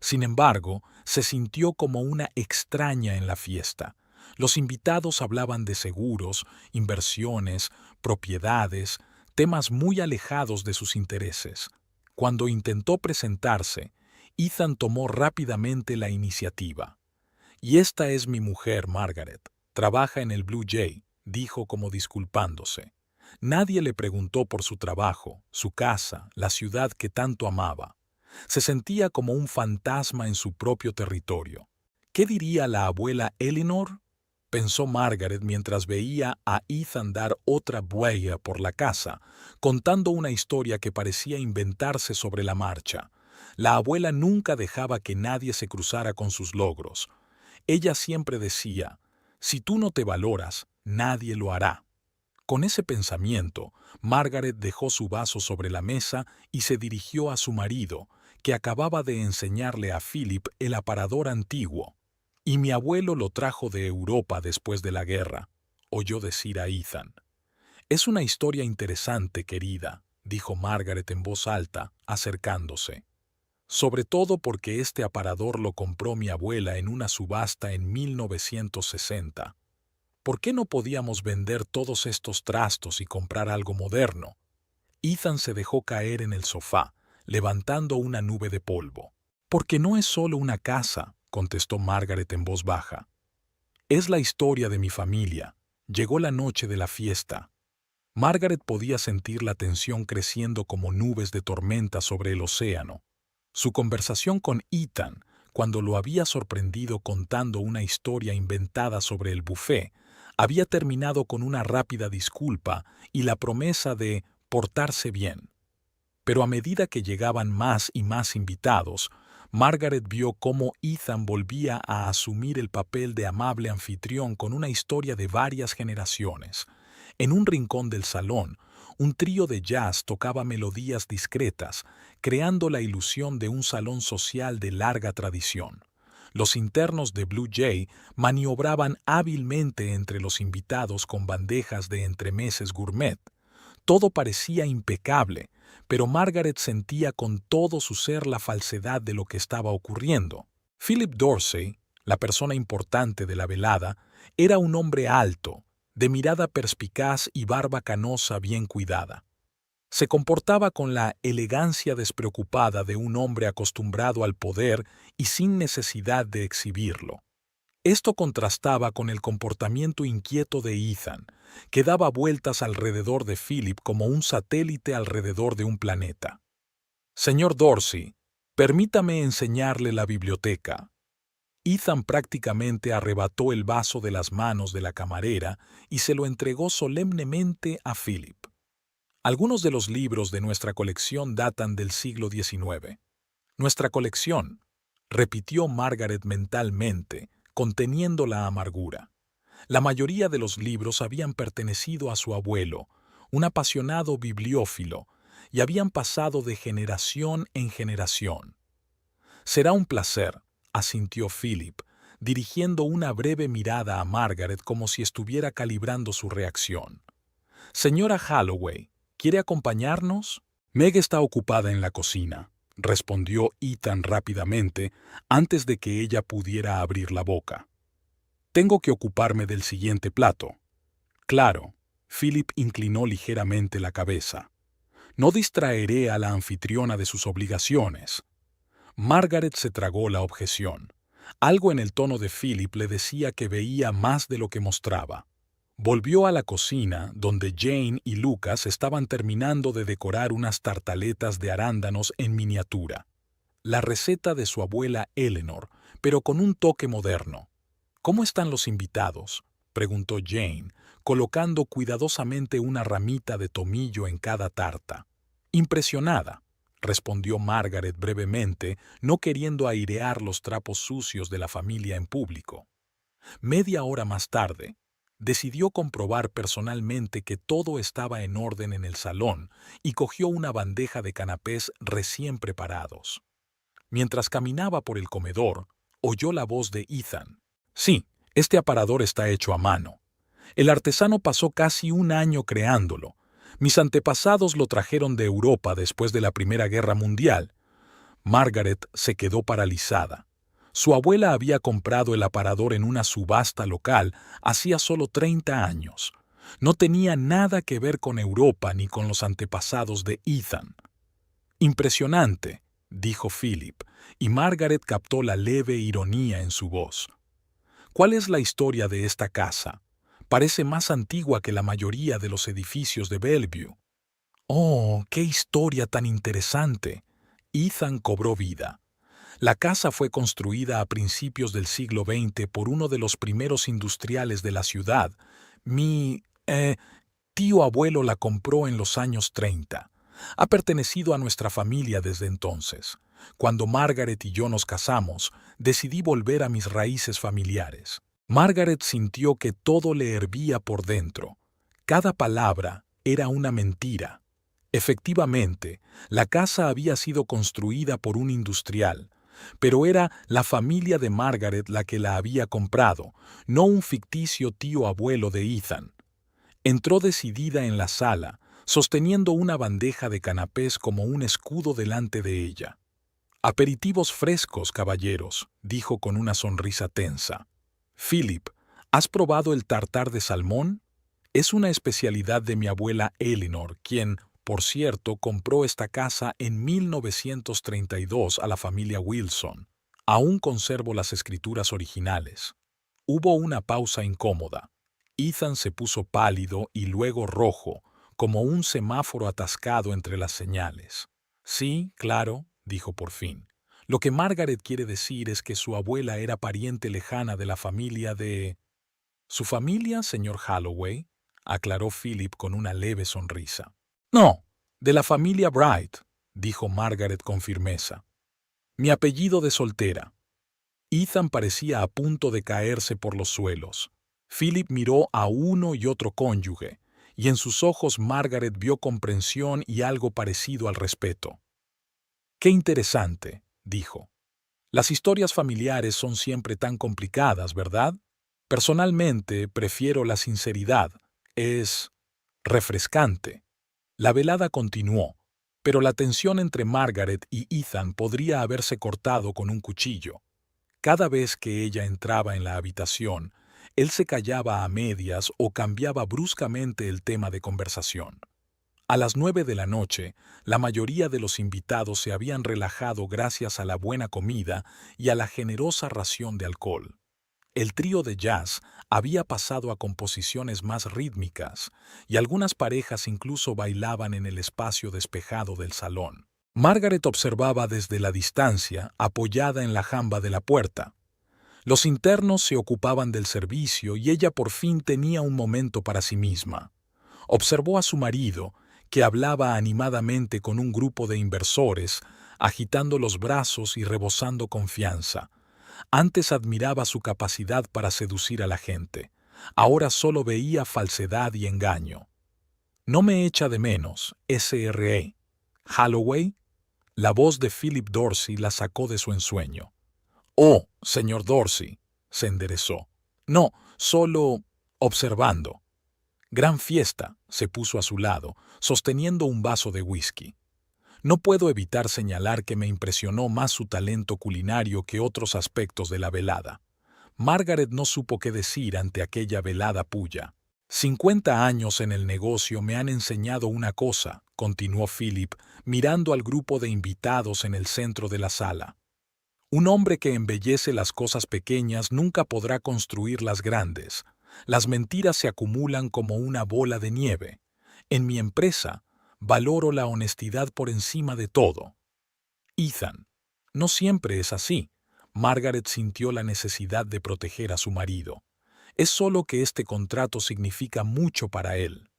Sin embargo, se sintió como una extraña en la fiesta. Los invitados hablaban de seguros, inversiones, propiedades, temas muy alejados de sus intereses. Cuando intentó presentarse, Ethan tomó rápidamente la iniciativa. «Y esta es mi mujer, Margaret. Trabaja en el Blue Jay», dijo como disculpándose. Nadie le preguntó por su trabajo, su casa, la ciudad que tanto amaba. Se sentía como un fantasma en su propio territorio. ¿Qué diría la abuela Eleanor?, pensó Margaret mientras veía a Ethan dar otra vuelta por la casa, contando una historia que parecía inventarse sobre la marcha. La abuela nunca dejaba que nadie se cruzara con sus logros. Ella siempre decía, «Si tú no te valoras, nadie lo hará». Con ese pensamiento, Margaret dejó su vaso sobre la mesa y se dirigió a su marido, que acababa de enseñarle a Philip el aparador antiguo. «Y mi abuelo lo trajo de Europa después de la guerra», oyó decir a Ethan. «Es una historia interesante, querida», dijo Margaret en voz alta, acercándose. «Sobre todo porque este aparador lo compró mi abuela en una subasta en 1960. ¿Por qué no podíamos vender todos estos trastos y comprar algo moderno?» Ethan se dejó caer en el sofá, levantando una nube de polvo. «Porque no es solo una casa», contestó Margaret en voz baja. «Es la historia de mi familia. Llegó la noche de la fiesta». Margaret podía sentir la tensión creciendo como nubes de tormenta sobre el océano. Su conversación con Ethan, cuando lo había sorprendido contando una historia inventada sobre el buffet, había terminado con una rápida disculpa y la promesa de portarse bien. Pero a medida que llegaban más y más invitados, Margaret vio cómo Ethan volvía a asumir el papel de amable anfitrión con una historia de varias generaciones. En un rincón del salón, un trío de jazz tocaba melodías discretas, creando la ilusión de un salón social de larga tradición. Los internos de Blue Jay maniobraban hábilmente entre los invitados con bandejas de entremeses gourmet. Todo parecía impecable, pero Margaret sentía con todo su ser la falsedad de lo que estaba ocurriendo. Philip Dorsey, la persona importante de la velada, era un hombre alto, de mirada perspicaz y barba canosa bien cuidada. Se comportaba con la elegancia despreocupada de un hombre acostumbrado al poder y sin necesidad de exhibirlo. Esto contrastaba con el comportamiento inquieto de Ethan, que daba vueltas alrededor de Philip como un satélite alrededor de un planeta. «Señor Dorsey, permítame enseñarle la biblioteca». Ethan prácticamente arrebató el vaso de las manos de la camarera y se lo entregó solemnemente a Philip. Algunos de los libros de nuestra colección datan del siglo XIX. Nuestra colección, repitió Margaret mentalmente, conteniendo la amargura. La mayoría de los libros habían pertenecido a su abuelo, un apasionado bibliófilo, y habían pasado de generación en generación. Será un placer, asintió Philip, dirigiendo una breve mirada a Margaret como si estuviera calibrando su reacción. Señora Holloway, ¿quiere acompañarnos? Meg está ocupada en la cocina, respondió Ethan rápidamente antes de que ella pudiera abrir la boca. Tengo que ocuparme del siguiente plato. Claro, Philip inclinó ligeramente la cabeza. No distraeré a la anfitriona de sus obligaciones. Margaret se tragó la objeción. Algo en el tono de Philip le decía que veía más de lo que mostraba. Volvió a la cocina, donde Jane y Lucas estaban terminando de decorar unas tartaletas de arándanos en miniatura. La receta de su abuela Eleanor, pero con un toque moderno. «¿Cómo están los invitados?», preguntó Jane, colocando cuidadosamente una ramita de tomillo en cada tarta. «Impresionada», respondió Margaret brevemente, no queriendo airear los trapos sucios de la familia en público. Media hora más tarde, decidió comprobar personalmente que todo estaba en orden en el salón y cogió una bandeja de canapés recién preparados. Mientras caminaba por el comedor, oyó la voz de Ethan. «Sí, este aparador está hecho a mano. El artesano pasó casi un año creándolo. Mis antepasados lo trajeron de Europa después de la Primera Guerra Mundial». Margaret se quedó paralizada. Su abuela había comprado el aparador en una subasta local hacía solo 30 años. No tenía nada que ver con Europa ni con los antepasados de Ethan. «Impresionante», dijo Philip, y Margaret captó la leve ironía en su voz. «¿Cuál es la historia de esta casa? Parece más antigua que la mayoría de los edificios de Bellevue». «Oh, qué historia tan interesante». Ethan cobró vida. La casa fue construida a principios del siglo XX por uno de los primeros industriales de la ciudad. Mi tío abuelo la compró en los años 30. Ha pertenecido a nuestra familia desde entonces. Cuando Margaret y yo nos casamos, decidí volver a mis raíces familiares. Margaret sintió que todo le hervía por dentro. Cada palabra era una mentira. Efectivamente, la casa había sido construida por un industrial, pero era la familia de Margaret la que la había comprado, no un ficticio tío abuelo de Ethan. Entró decidida en la sala, sosteniendo una bandeja de canapés como un escudo delante de ella. «Aperitivos frescos, caballeros», dijo con una sonrisa tensa. «Philip, ¿has probado el tartar de salmón? Es una especialidad de mi abuela Eleanor, quien, por cierto, compró esta casa en 1932 a la familia Wilson. Aún conservo las escrituras originales». Hubo una pausa incómoda. Ethan se puso pálido y luego rojo, como un semáforo atascado entre las señales. «Sí, claro», dijo por fin. «Lo que Margaret quiere decir es que su abuela era pariente lejana de la familia de...» «¿Su familia, señor Holloway?», aclaró Philip con una leve sonrisa. «No, de la familia Bright», dijo Margaret con firmeza. «Mi apellido de soltera». Ethan parecía a punto de caerse por los suelos. Philip miró a uno y otro cónyuge, y en sus ojos Margaret vio comprensión y algo parecido al respeto. «Qué interesante», dijo. Las historias familiares son siempre tan complicadas, ¿verdad? Personalmente, prefiero la sinceridad. Es refrescante. La velada continuó, pero la tensión entre Margaret y Ethan podría haberse cortado con un cuchillo. Cada vez que ella entraba en la habitación, él se callaba a medias o cambiaba bruscamente el tema de conversación. A las 9 de la noche, la mayoría de los invitados se habían relajado gracias a la buena comida y a la generosa ración de alcohol. El trío de jazz había pasado a composiciones más rítmicas y algunas parejas incluso bailaban en el espacio despejado del salón. Margaret observaba desde la distancia, apoyada en la jamba de la puerta. Los internos se ocupaban del servicio y ella por fin tenía un momento para sí misma. Observó a su marido, que hablaba animadamente con un grupo de inversores, agitando los brazos y rebosando confianza. Antes admiraba su capacidad para seducir a la gente. Ahora solo veía falsedad y engaño. No me echa de menos, SRE. Holloway. La voz de Philip Dorsey la sacó de su ensueño. Oh, señor Dorsey, se enderezó. No, solo observando. Gran fiesta, se puso a su lado, sosteniendo un vaso de whisky. No puedo evitar señalar que me impresionó más su talento culinario que otros aspectos de la velada. Margaret no supo qué decir ante aquella velada puya. 50 años en el negocio me han enseñado una cosa, continuó Philip, mirando al grupo de invitados en el centro de la sala. Un hombre que embellece las cosas pequeñas nunca podrá construir las grandes. Las mentiras se acumulan como una bola de nieve. En mi empresa, valoro la honestidad por encima de todo. Ethan, no siempre es así. Margaret sintió la necesidad de proteger a su marido. Es solo que este contrato significa mucho para él.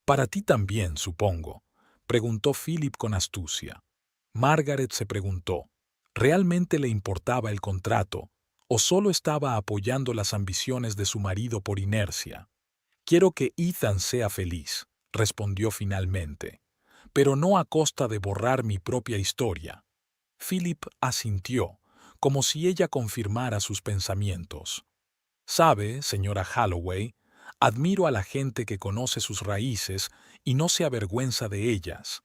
Para ti también, supongo, preguntó Philip con astucia. Margaret se preguntó, ¿realmente le importaba el contrato o solo estaba apoyando las ambiciones de su marido por inercia? Quiero que Ethan sea feliz, respondió finalmente, pero no a costa de borrar mi propia historia. Philip asintió, como si ella confirmara sus pensamientos. Sabe, señora Holloway, admiro a la gente que conoce sus raíces y no se avergüenza de ellas.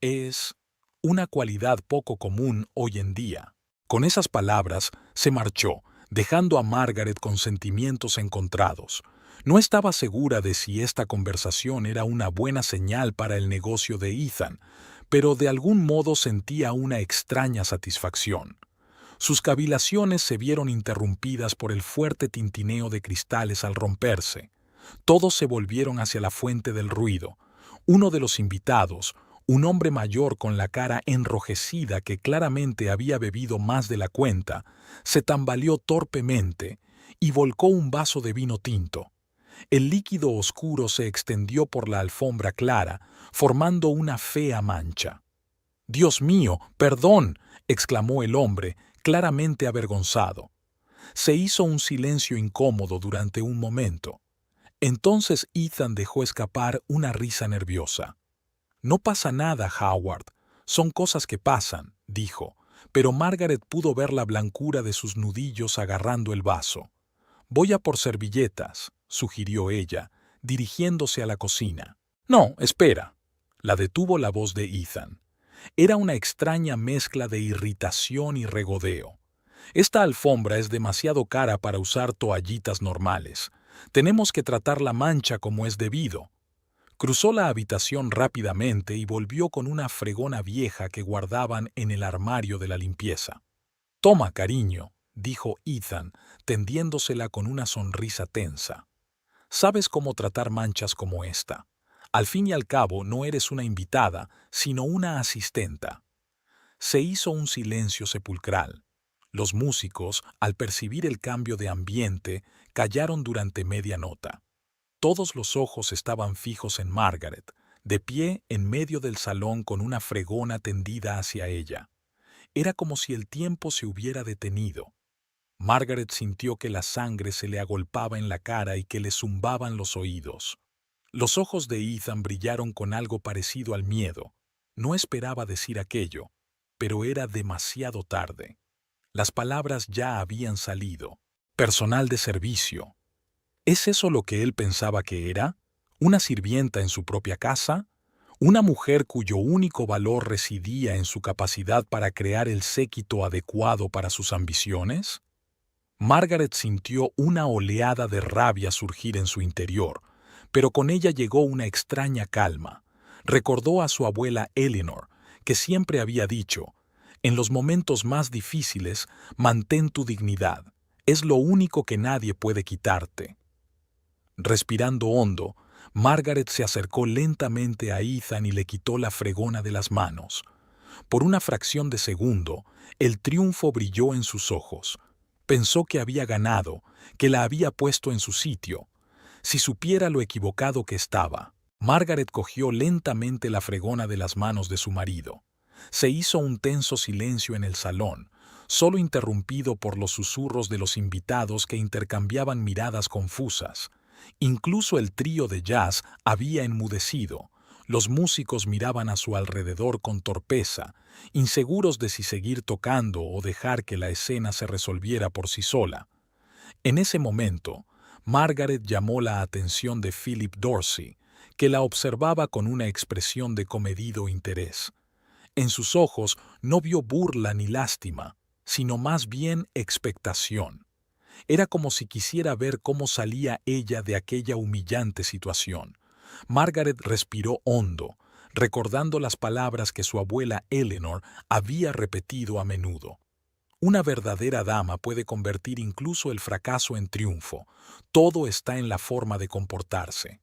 Es una cualidad poco común hoy en día. Con esas palabras se marchó, dejando a Margaret con sentimientos encontrados. No estaba segura de si esta conversación era una buena señal para el negocio de Ethan, pero de algún modo sentía una extraña satisfacción. Sus cavilaciones se vieron interrumpidas por el fuerte tintineo de cristales al romperse. Todos se volvieron hacia la fuente del ruido. Uno de los invitados, un hombre mayor con la cara enrojecida que claramente había bebido más de la cuenta, se tambaleó torpemente y volcó un vaso de vino tinto. El líquido oscuro se extendió por la alfombra clara, formando una fea mancha. «Dios mío, perdón», exclamó el hombre, claramente avergonzado. Se hizo un silencio incómodo durante un momento. Entonces Ethan dejó escapar una risa nerviosa. «No pasa nada, Howard. Son cosas que pasan», dijo, pero Margaret pudo ver la blancura de sus nudillos agarrando el vaso. «Voy a por servilletas», sugirió ella, dirigiéndose a la cocina. «No, espera», la detuvo la voz de Ethan. Era una extraña mezcla de irritación y regodeo. «Esta alfombra es demasiado cara para usar toallitas normales. Tenemos que tratar la mancha como es debido». Cruzó la habitación rápidamente y volvió con una fregona vieja que guardaban en el armario de la limpieza. «Toma, cariño», dijo Ethan, tendiéndosela con una sonrisa tensa. «Sabes cómo tratar manchas como esta. Al fin y al cabo no eres una invitada, sino una asistenta». Se hizo un silencio sepulcral. Los músicos, al percibir el cambio de ambiente, callaron durante media nota. Todos los ojos estaban fijos en Margaret, de pie en medio del salón con una fregona tendida hacia ella. Era como si el tiempo se hubiera detenido. Margaret sintió que la sangre se le agolpaba en la cara y que le zumbaban los oídos. Los ojos de Ethan brillaron con algo parecido al miedo. No esperaba decir aquello, pero era demasiado tarde. Las palabras ya habían salido. Personal de servicio. ¿Es eso lo que él pensaba que era? ¿Una sirvienta en su propia casa? ¿Una mujer cuyo único valor residía en su capacidad para crear el séquito adecuado para sus ambiciones? Margaret sintió una oleada de rabia surgir en su interior, pero con ella llegó una extraña calma. Recordó a su abuela Eleanor, que siempre había dicho: en los momentos más difíciles, mantén tu dignidad. Es lo único que nadie puede quitarte. Respirando hondo, Margaret se acercó lentamente a Ethan y le quitó la fregona de las manos. Por una fracción de segundo, el triunfo brilló en sus ojos. Pensó que había ganado, que la había puesto en su sitio. Si supiera lo equivocado que estaba. Margaret cogió lentamente la fregona de las manos de su marido. Se hizo un tenso silencio en el salón, solo interrumpido por los susurros de los invitados que intercambiaban miradas confusas. Incluso el trío de jazz había enmudecido. Los músicos miraban a su alrededor con torpeza, inseguros de si seguir tocando o dejar que la escena se resolviera por sí sola. En ese momento, Margaret llamó la atención de Philip Dorsey, que la observaba con una expresión de comedido interés. En sus ojos no vio burla ni lástima, sino más bien expectación. Era como si quisiera ver cómo salía ella de aquella humillante situación. Margaret respiró hondo, recordando las palabras que su abuela Eleanor había repetido a menudo. Una verdadera dama puede convertir incluso el fracaso en triunfo. Todo está en la forma de comportarse.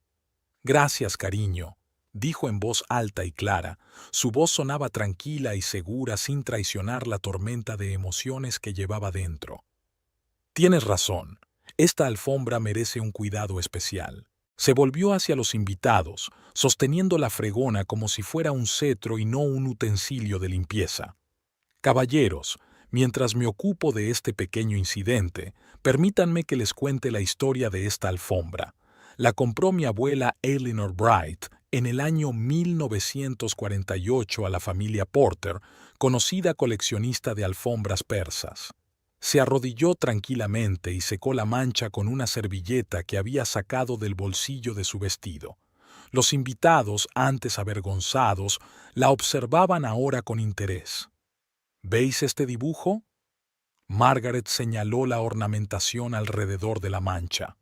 Gracias, cariño, dijo en voz alta y clara. Su voz sonaba tranquila y segura sin traicionar la tormenta de emociones que llevaba dentro. Tienes razón. Esta alfombra merece un cuidado especial. Se volvió hacia los invitados, sosteniendo la fregona como si fuera un cetro y no un utensilio de limpieza. Caballeros, mientras me ocupo de este pequeño incidente, permítanme que les cuente la historia de esta alfombra. La compró mi abuela Eleanor Bright en el año 1948 a la familia Porter, conocida coleccionista de alfombras persas. Se arrodilló tranquilamente y secó la mancha con una servilleta que había sacado del bolsillo de su vestido. Los invitados, antes avergonzados, la observaban ahora con interés. ¿Veis este dibujo? Margaret señaló la ornamentación alrededor de la mancha.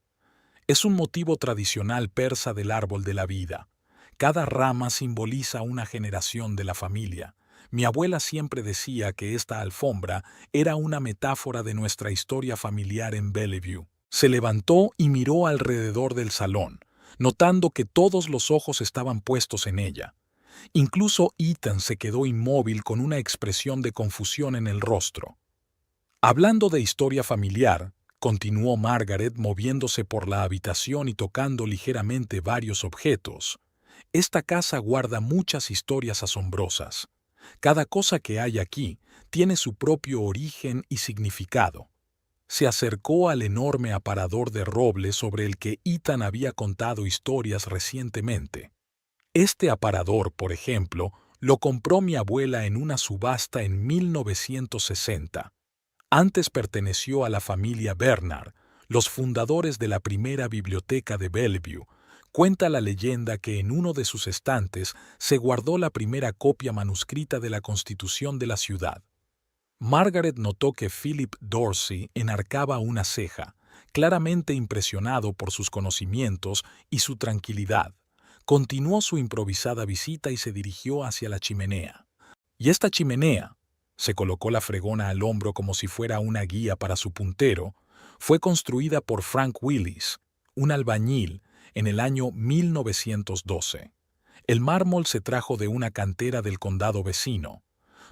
Es un motivo tradicional persa del árbol de la vida. Cada rama simboliza una generación de la familia. Mi abuela siempre decía que esta alfombra era una metáfora de nuestra historia familiar en Bellevue. Se levantó y miró alrededor del salón, notando que todos los ojos estaban puestos en ella. Incluso Ethan se quedó inmóvil con una expresión de confusión en el rostro. Hablando de historia familiar, continuó Margaret moviéndose por la habitación y tocando ligeramente varios objetos. Esta casa guarda muchas historias asombrosas. Cada cosa que hay aquí tiene su propio origen y significado. Se acercó al enorme aparador de roble sobre el que Ethan había contado historias recientemente. Este aparador, por ejemplo, lo compró mi abuela en una subasta en 1960. Antes perteneció a la familia Bernard, los fundadores de la primera biblioteca de Bellevue. Cuenta la leyenda que en uno de sus estantes se guardó la primera copia manuscrita de la Constitución de la ciudad. Margaret notó que Philip Dorsey enarcaba una ceja, claramente impresionado por sus conocimientos y su tranquilidad. Continuó su improvisada visita y se dirigió hacia la chimenea. ¿Y esta chimenea? Se colocó la fregona al hombro como si fuera una guía para su puntero. Fue construida por Frank Willis, un albañil, en el año 1912. El mármol se trajo de una cantera del condado vecino.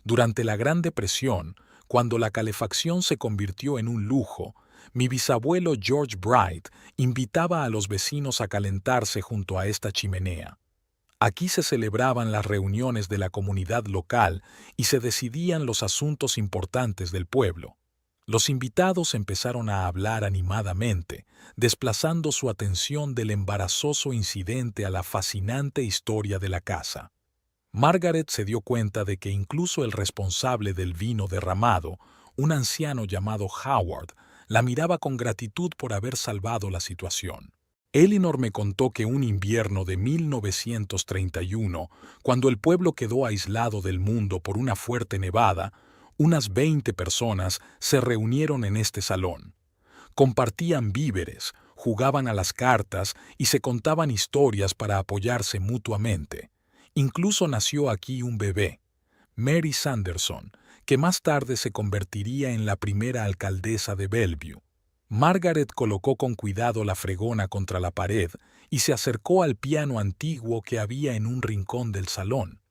Durante la Gran Depresión, cuando la calefacción se convirtió en un lujo, mi bisabuelo George Bright invitaba a los vecinos a calentarse junto a esta chimenea. Aquí se celebraban las reuniones de la comunidad local y se decidían los asuntos importantes del pueblo. Los invitados empezaron a hablar animadamente, desplazando su atención del embarazoso incidente a la fascinante historia de la casa. Margaret se dio cuenta de que incluso el responsable del vino derramado, un anciano llamado Howard, la miraba con gratitud por haber salvado la situación. Eleanor me contó que un invierno de 1931, cuando el pueblo quedó aislado del mundo por una fuerte nevada, unas 20 personas se reunieron en este salón. Compartían víveres, jugaban a las cartas y se contaban historias para apoyarse mutuamente. Incluso nació aquí un bebé, Mary Sanderson, que más tarde se convertiría en la primera alcaldesa de Bellevue. Margaret colocó con cuidado la fregona contra la pared y se acercó al piano antiguo que había en un rincón del salón.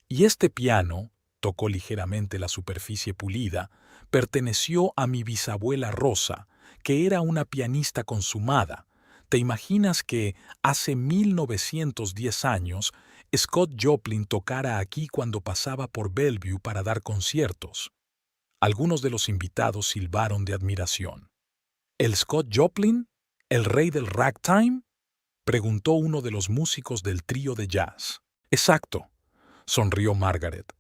Y este piano, tocó ligeramente la superficie pulida, perteneció a mi bisabuela Rosa, que era una pianista consumada. ¿Te imaginas que, hace 1910 años, Scott Joplin tocara aquí cuando pasaba por Bellevue para dar conciertos? Algunos de los invitados silbaron de admiración. ¿El Scott Joplin? ¿El rey del ragtime?, preguntó uno de los músicos del trío de jazz. Exacto, sonrió Margaret.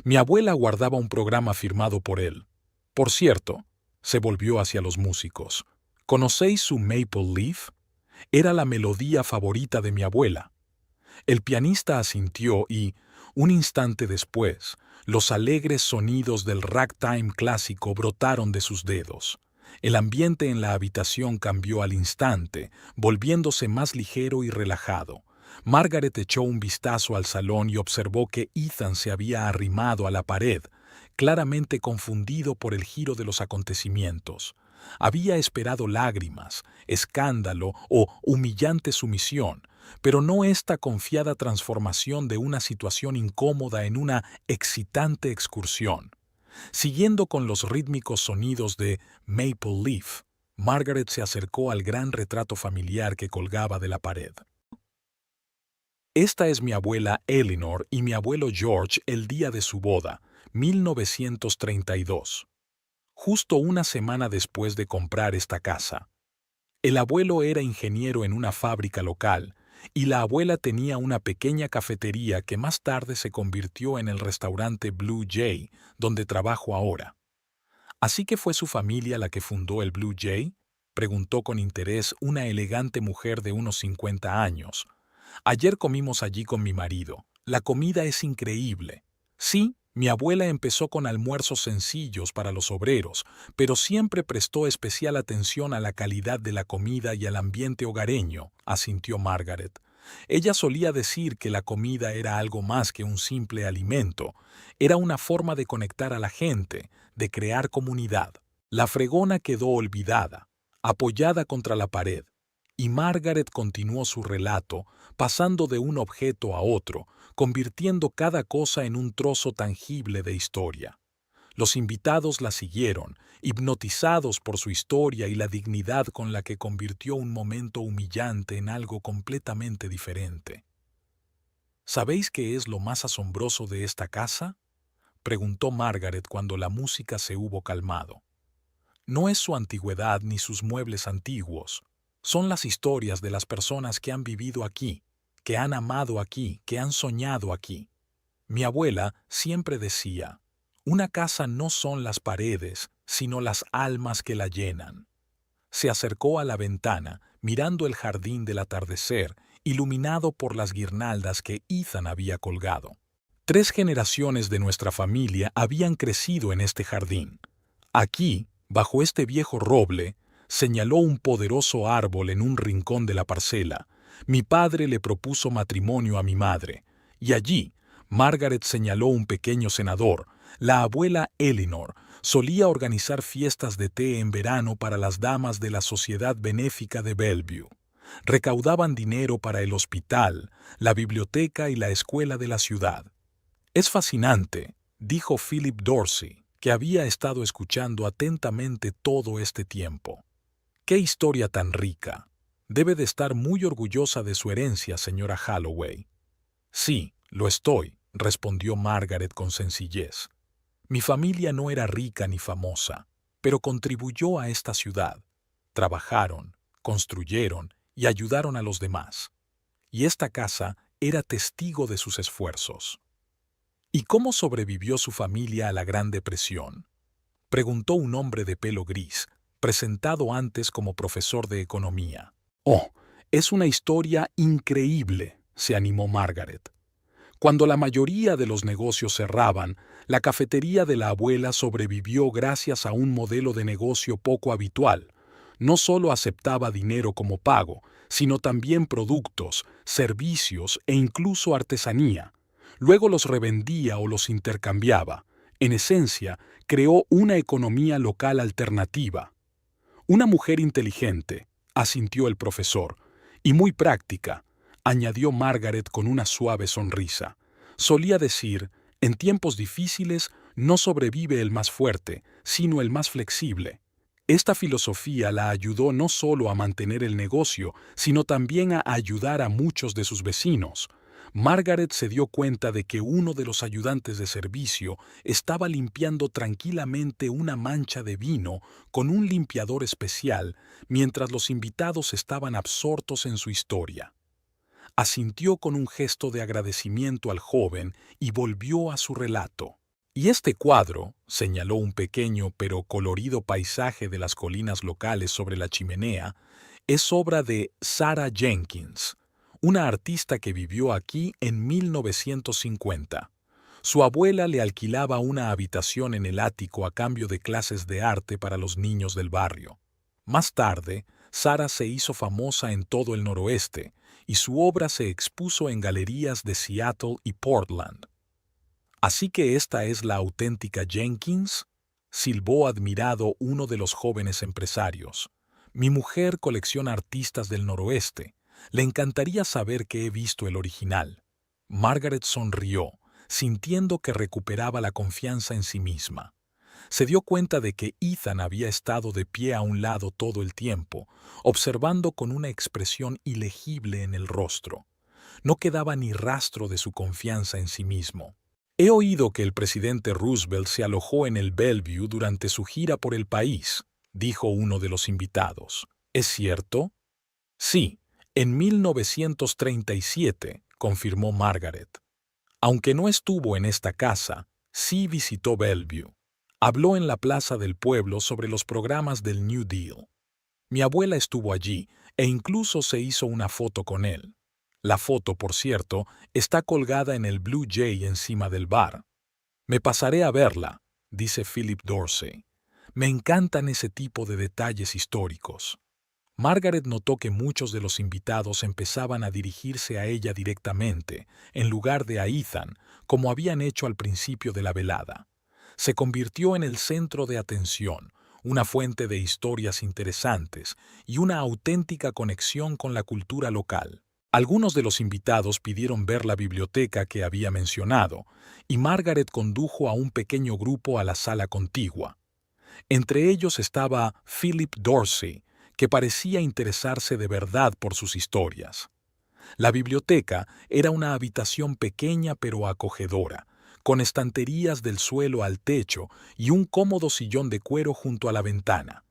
Mi abuela guardaba un programa firmado por él. Por cierto, se volvió hacia los músicos. ¿Conocéis su Maple Leaf? Era la melodía favorita de mi abuela. El pianista asintió y, un instante después, los alegres sonidos del ragtime clásico brotaron de sus dedos. El ambiente en la habitación cambió al instante, volviéndose más ligero y relajado. Margaret echó un vistazo al salón y observó que Ethan se había arrimado a la pared, claramente confundido por el giro de los acontecimientos. Había esperado lágrimas, escándalo o humillante sumisión, pero no esta confiada transformación de una situación incómoda en una excitante excursión. Siguiendo con los rítmicos sonidos de Maple Leaf, Margaret se acercó al gran retrato familiar que colgaba de la pared. Esta es mi abuela Eleanor y mi abuelo George el día de su boda, 1932. Justo una semana después de comprar esta casa. El abuelo era ingeniero en una fábrica local y la abuela tenía una pequeña cafetería que más tarde se convirtió en el restaurante Blue Jay, donde trabajo ahora. ¿Así que fue su familia la que fundó el Blue Jay?, preguntó con interés una elegante mujer de unos 50 años. Ayer comimos allí con mi marido. La comida es increíble. Sí, mi abuela empezó con almuerzos sencillos para los obreros, pero siempre prestó especial atención a la calidad de la comida y al ambiente hogareño, asintió Margaret. Ella solía decir que la comida era algo más que un simple alimento, era una forma de conectar a la gente, de crear comunidad. La fregona quedó olvidada, apoyada contra la pared, y Margaret continuó su relato, pasando de un objeto a otro, convirtiendo cada cosa en un trozo tangible de historia. Los invitados la siguieron, hipnotizados por su historia y la dignidad con la que convirtió un momento humillante en algo completamente diferente. ¿Sabéis qué es lo más asombroso de esta casa?, preguntó Margaret cuando la música se hubo calmado. No es su antigüedad ni sus muebles antiguos, son las historias de las personas que han vivido aquí, que han amado aquí, que han soñado aquí. Mi abuela siempre decía, una casa no son las paredes, sino las almas que la llenan. Se acercó a la ventana, mirando el jardín del atardecer, iluminado por las guirnaldas que Ethan había colgado. 3 generaciones de nuestra familia habían crecido en este jardín. Aquí, bajo este viejo roble, señaló un poderoso árbol en un rincón de la parcela. Mi padre le propuso matrimonio a mi madre, y allí, Margaret señaló un pequeño senador. La abuela Eleanor solía organizar fiestas de té en verano para las damas de la Sociedad Benéfica de Bellevue. Recaudaban dinero para el hospital, la biblioteca y la escuela de la ciudad. Es fascinante, dijo Philip Dorsey, que había estado escuchando atentamente todo este tiempo. ¡Qué historia tan rica! Debe de estar muy orgullosa de su herencia, señora Holloway. Sí, lo estoy, respondió Margaret con sencillez. Mi familia no era rica ni famosa, pero contribuyó a esta ciudad. Trabajaron, construyeron y ayudaron a los demás. Y esta casa era testigo de sus esfuerzos. ¿Y cómo sobrevivió su familia a la Gran Depresión?, preguntó un hombre de pelo gris, presentado antes como profesor de economía. Oh, es una historia increíble, se animó Margaret. Cuando la mayoría de los negocios cerraban, la cafetería de la abuela sobrevivió gracias a un modelo de negocio poco habitual. No solo aceptaba dinero como pago, sino también productos, servicios e incluso artesanía. Luego los revendía o los intercambiaba. En esencia, creó una economía local alternativa. Una mujer inteligente, asintió el profesor, y muy práctica, añadió Margaret con una suave sonrisa. Solía decir, en tiempos difíciles no sobrevive el más fuerte, sino el más flexible. Esta filosofía la ayudó no solo a mantener el negocio, sino también a ayudar a muchos de sus vecinos. Margaret se dio cuenta de que uno de los ayudantes de servicio estaba limpiando tranquilamente una mancha de vino con un limpiador especial mientras los invitados estaban absortos en su historia. Asintió con un gesto de agradecimiento al joven y volvió a su relato. Y este cuadro, señaló un pequeño pero colorido paisaje de las colinas locales sobre la chimenea, es obra de Sarah Jenkins, una artista que vivió aquí en 1950. Su abuela le alquilaba una habitación en el ático a cambio de clases de arte para los niños del barrio. Más tarde, Sarah se hizo famosa en todo el noroeste, y su obra se expuso en galerías de Seattle y Portland. ¿Así que esta es la auténtica Jenkins?, silbó admirado uno de los jóvenes empresarios. Mi mujer colecciona artistas del noroeste. Le encantaría saber que he visto el original. Margaret sonrió, sintiendo que recuperaba la confianza en sí misma. Se dio cuenta de que Ethan había estado de pie a un lado todo el tiempo, observando con una expresión ilegible en el rostro. No quedaba ni rastro de su confianza en sí mismo. He oído que el presidente Roosevelt se alojó en el Bellevue durante su gira por el país, dijo uno de los invitados. ¿Es cierto? Sí, en 1937, confirmó Margaret. Aunque no estuvo en esta casa, sí visitó Bellevue. Habló en la plaza del pueblo sobre los programas del New Deal. Mi abuela estuvo allí e incluso se hizo una foto con él. La foto, por cierto, está colgada en el Blue Jay encima del bar. Me pasaré a verla, dice Philip Dorsey. Me encantan ese tipo de detalles históricos. Margaret notó que muchos de los invitados empezaban a dirigirse a ella directamente, en lugar de a Ethan, como habían hecho al principio de la velada. Se convirtió en el centro de atención, una fuente de historias interesantes y una auténtica conexión con la cultura local. Algunos de los invitados pidieron ver la biblioteca que había mencionado, y Margaret condujo a un pequeño grupo a la sala contigua. Entre ellos estaba Philip Dorsey, que parecía interesarse de verdad por sus historias. La biblioteca era una habitación pequeña pero acogedora, con estanterías del suelo al techo y un cómodo sillón de cuero junto a la ventana.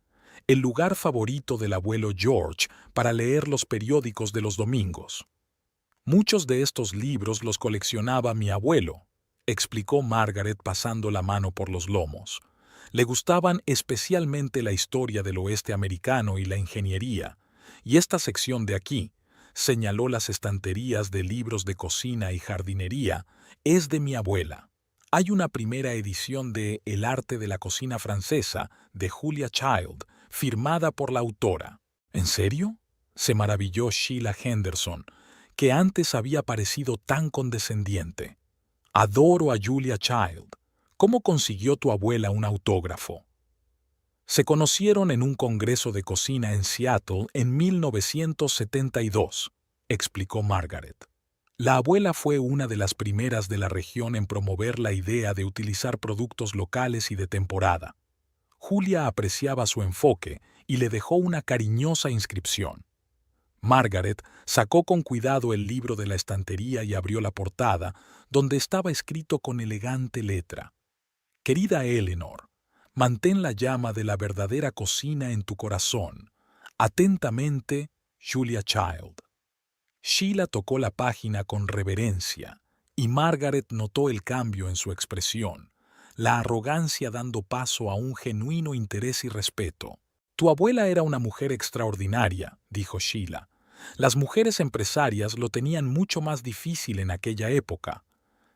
El lugar favorito del abuelo George para leer los periódicos de los domingos. Muchos de estos libros los coleccionaba mi abuelo, explicó Margaret pasando la mano por los lomos. Le gustaban especialmente la historia del oeste americano y la ingeniería, y esta sección de aquí, señaló las estanterías de libros de cocina y jardinería, es de mi abuela. Hay una primera edición de El arte de la cocina francesa, de Julia Child, firmada por la autora. ¿En serio?, se maravilló Sheila Henderson, que antes había parecido tan condescendiente. Adoro a Julia Child. ¿Cómo consiguió tu abuela un autógrafo? Se conocieron en un congreso de cocina en Seattle en 1972, explicó Margaret. La abuela fue una de las primeras de la región en promover la idea de utilizar productos locales y de temporada. Julia apreciaba su enfoque y le dejó una cariñosa inscripción. Margaret sacó con cuidado el libro de la estantería y abrió la portada, donde estaba escrito con elegante letra: Querida Eleanor, mantén la llama de la verdadera cocina en tu corazón. Atentamente, Julia Child. Sheila tocó la página con reverencia, y Margaret notó el cambio en su expresión. la arrogancia dando paso a un genuino interés y respeto. Tu abuela era una mujer extraordinaria, dijo Sheila. Las mujeres empresarias lo tenían mucho más difícil en aquella época.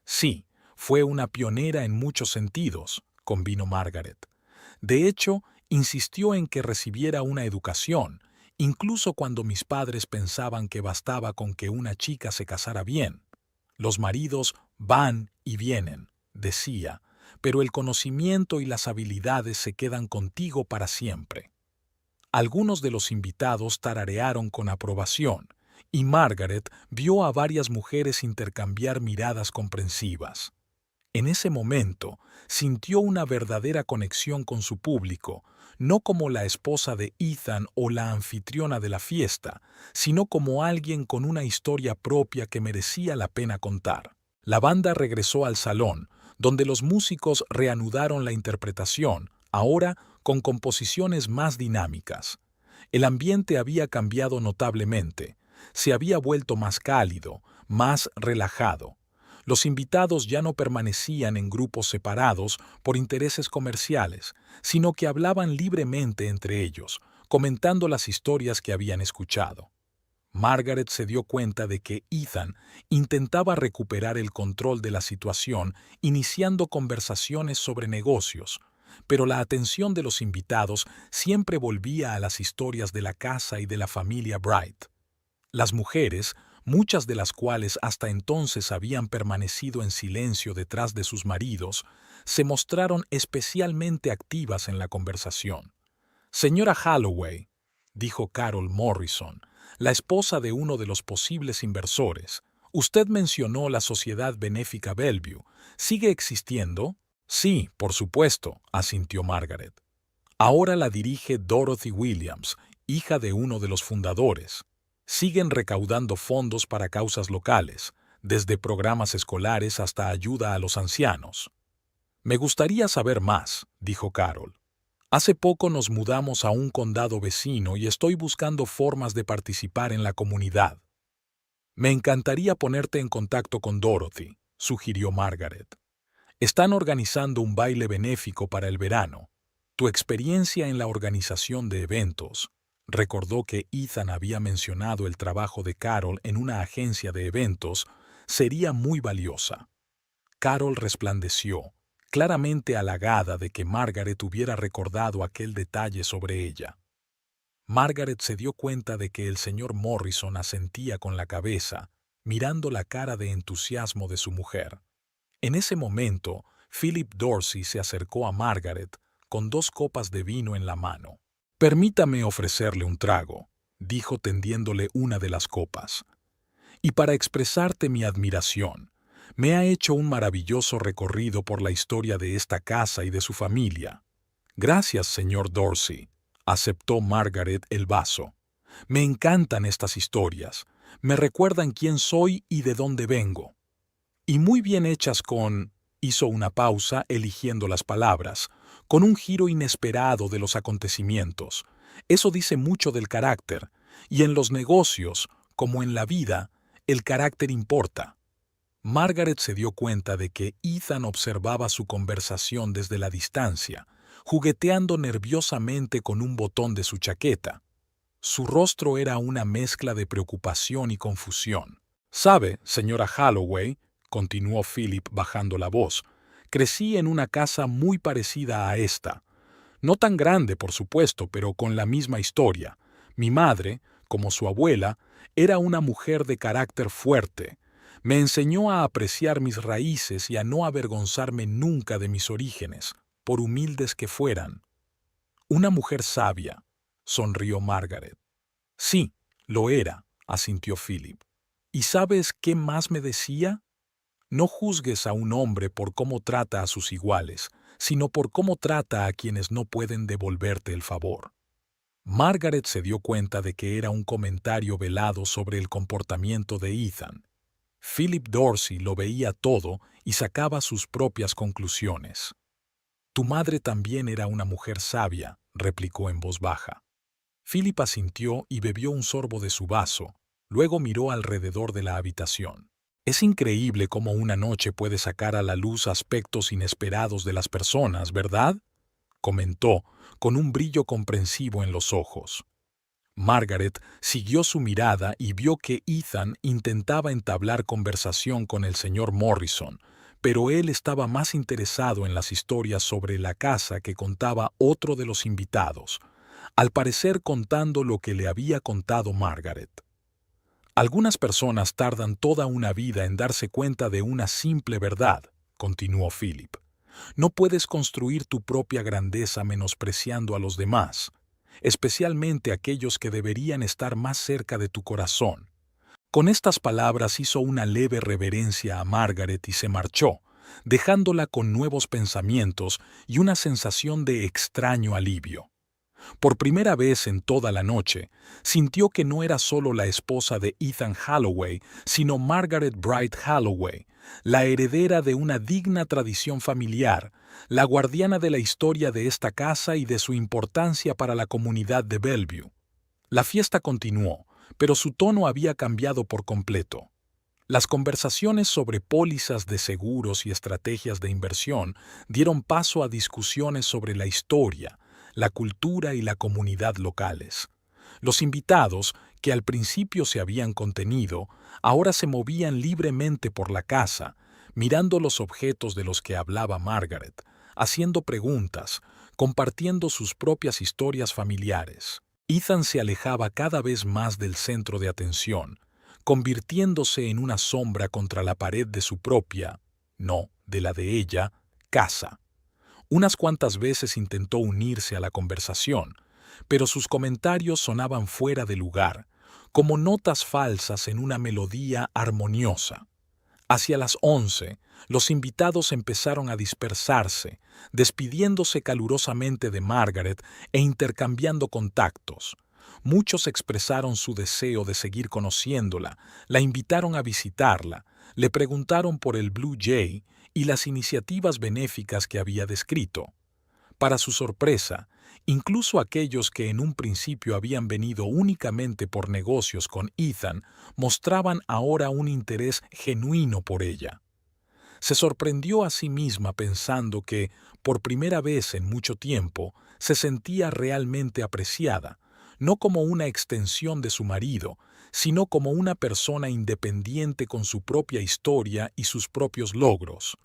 Sí, fue una pionera en muchos sentidos, convino Margaret. De hecho, insistió en que recibiera una educación, incluso cuando mis padres pensaban que bastaba con que una chica se casara bien. Los maridos van y vienen, decía, pero el conocimiento y las habilidades se quedan contigo para siempre. Algunos de los invitados tararearon con aprobación, y Margaret vio a varias mujeres intercambiar miradas comprensivas. En ese momento, sintió una verdadera conexión con su público, no como la esposa de Ethan o la anfitriona de la fiesta, sino como alguien con una historia propia que merecía la pena contar. La banda regresó al salón, donde los músicos reanudaron la interpretación, ahora con composiciones más dinámicas. El ambiente había cambiado notablemente, se había vuelto más cálido, más relajado. Los invitados ya no permanecían en grupos separados por intereses comerciales, sino que hablaban libremente entre ellos, comentando las historias que habían escuchado. Margaret se dio cuenta de que Ethan intentaba recuperar el control de la situación iniciando conversaciones sobre negocios, pero la atención de los invitados siempre volvía a las historias de la casa y de la familia Bright. Las mujeres, muchas de las cuales hasta entonces habían permanecido en silencio detrás de sus maridos, se mostraron especialmente activas en la conversación. Señora Holloway, dijo Carol Morrison, la esposa de uno de los posibles inversores, usted mencionó la Sociedad Benéfica Bellevue. ¿Sigue existiendo? Sí, por supuesto, asintió Margaret. Ahora la dirige Dorothy Williams, hija de uno de los fundadores. Siguen recaudando fondos para causas locales, desde programas escolares hasta ayuda a los ancianos. Me gustaría saber más, dijo Carol. Hace poco nos mudamos a un condado vecino y estoy buscando formas de participar en la comunidad. Me encantaría ponerte en contacto con Dorothy, sugirió Margaret. Están organizando un baile benéfico para el verano. Tu experiencia en la organización de eventos. Recordó que Ethan había mencionado el trabajo de Carol en una agencia de eventos, sería muy valiosa. Carol resplandeció, claramente halagada de que Margaret hubiera recordado aquel detalle sobre ella. Margaret se dio cuenta de que el señor Morrison asentía con la cabeza, mirando la cara de entusiasmo de su mujer. En ese momento, Philip Dorsey se acercó a Margaret con 2 copas de vino en la mano. Permítame ofrecerle un trago, dijo tendiéndole una de las copas. Y para expresarte mi admiración, me ha hecho un maravilloso recorrido por la historia de esta casa y de su familia. Gracias, señor Dorsey, aceptó Margaret el vaso. Me encantan estas historias, me recuerdan quién soy y de dónde vengo. Y muy bien hechas con... Hizo una pausa eligiendo las palabras, con un giro inesperado de los acontecimientos. Eso dice mucho del carácter, y en los negocios, como en la vida, el carácter importa. Margaret se dio cuenta de que Ethan observaba su conversación desde la distancia, jugueteando nerviosamente con un botón de su chaqueta. Su rostro era una mezcla de preocupación y confusión. «Sabe, señora Holloway», continuó Philip bajando la voz, «crecí en una casa muy parecida a esta. No tan grande, por supuesto, pero con la misma historia. Mi madre, como su abuela, era una mujer de carácter fuerte. Me enseñó a apreciar mis raíces y a no avergonzarme nunca de mis orígenes, por humildes que fueran». «Una mujer sabia», sonrió Margaret. «Sí, lo era», asintió Philip. «¿Y sabes qué más me decía? No juzgues a un hombre por cómo trata a sus iguales, sino por cómo trata a quienes no pueden devolverte el favor». Margaret se dio cuenta de que era un comentario velado sobre el comportamiento de Ethan. Philip Dorsey lo veía todo y sacaba sus propias conclusiones. «Tu madre también era una mujer sabia», replicó en voz baja. Philip asintió y bebió un sorbo de su vaso, luego miró alrededor de la habitación. Es increíble cómo una noche puede sacar a la luz aspectos inesperados de las personas, ¿verdad?, comentó, con un brillo comprensivo en los ojos. Margaret siguió su mirada y vio que Ethan intentaba entablar conversación con el señor Morrison, pero él estaba más interesado en las historias sobre la casa que contaba otro de los invitados, al parecer contando lo que le había contado Margaret. Algunas personas tardan toda una vida en darse cuenta de una simple verdad, continuó Philip. No puedes construir tu propia grandeza menospreciando a los demás, especialmente aquellos que deberían estar más cerca de tu corazón. Con estas palabras hizo una leve reverencia a Margaret y se marchó, dejándola con nuevos pensamientos y una sensación de extraño alivio. Por primera vez en toda la noche, sintió que no era solo la esposa de Ethan Holloway, sino Margaret Bright Holloway, la heredera de una digna tradición familiar, la guardiana de la historia de esta casa y de su importancia para la comunidad de Bellevue. La fiesta continuó, pero su tono había cambiado por completo. Las conversaciones sobre pólizas de seguros y estrategias de inversión dieron paso a discusiones sobre la historia, la cultura y la comunidad locales. Los invitados, que al principio se habían contenido, ahora se movían libremente por la casa, mirando los objetos de los que hablaba Margaret, haciendo preguntas, compartiendo sus propias historias familiares. Ethan se alejaba cada vez más del centro de atención, convirtiéndose en una sombra contra la pared de su propia, no, de la de ella, casa. Unas cuantas veces intentó unirse a la conversación, pero sus comentarios sonaban fuera de lugar, como notas falsas en una melodía armoniosa. Hacia las 11, los invitados empezaron a dispersarse, despidiéndose calurosamente de Margaret e intercambiando contactos. Muchos expresaron su deseo de seguir conociéndola, la invitaron a visitarla, le preguntaron por el Blue Jay y las iniciativas benéficas que había descrito. Para su sorpresa, incluso aquellos que en un principio habían venido únicamente por negocios con Ethan mostraban ahora un interés genuino por ella. Se sorprendió a sí misma pensando que, por primera vez en mucho tiempo, se sentía realmente apreciada, no como una extensión de su marido, sino como una persona independiente con su propia historia y sus propios logros.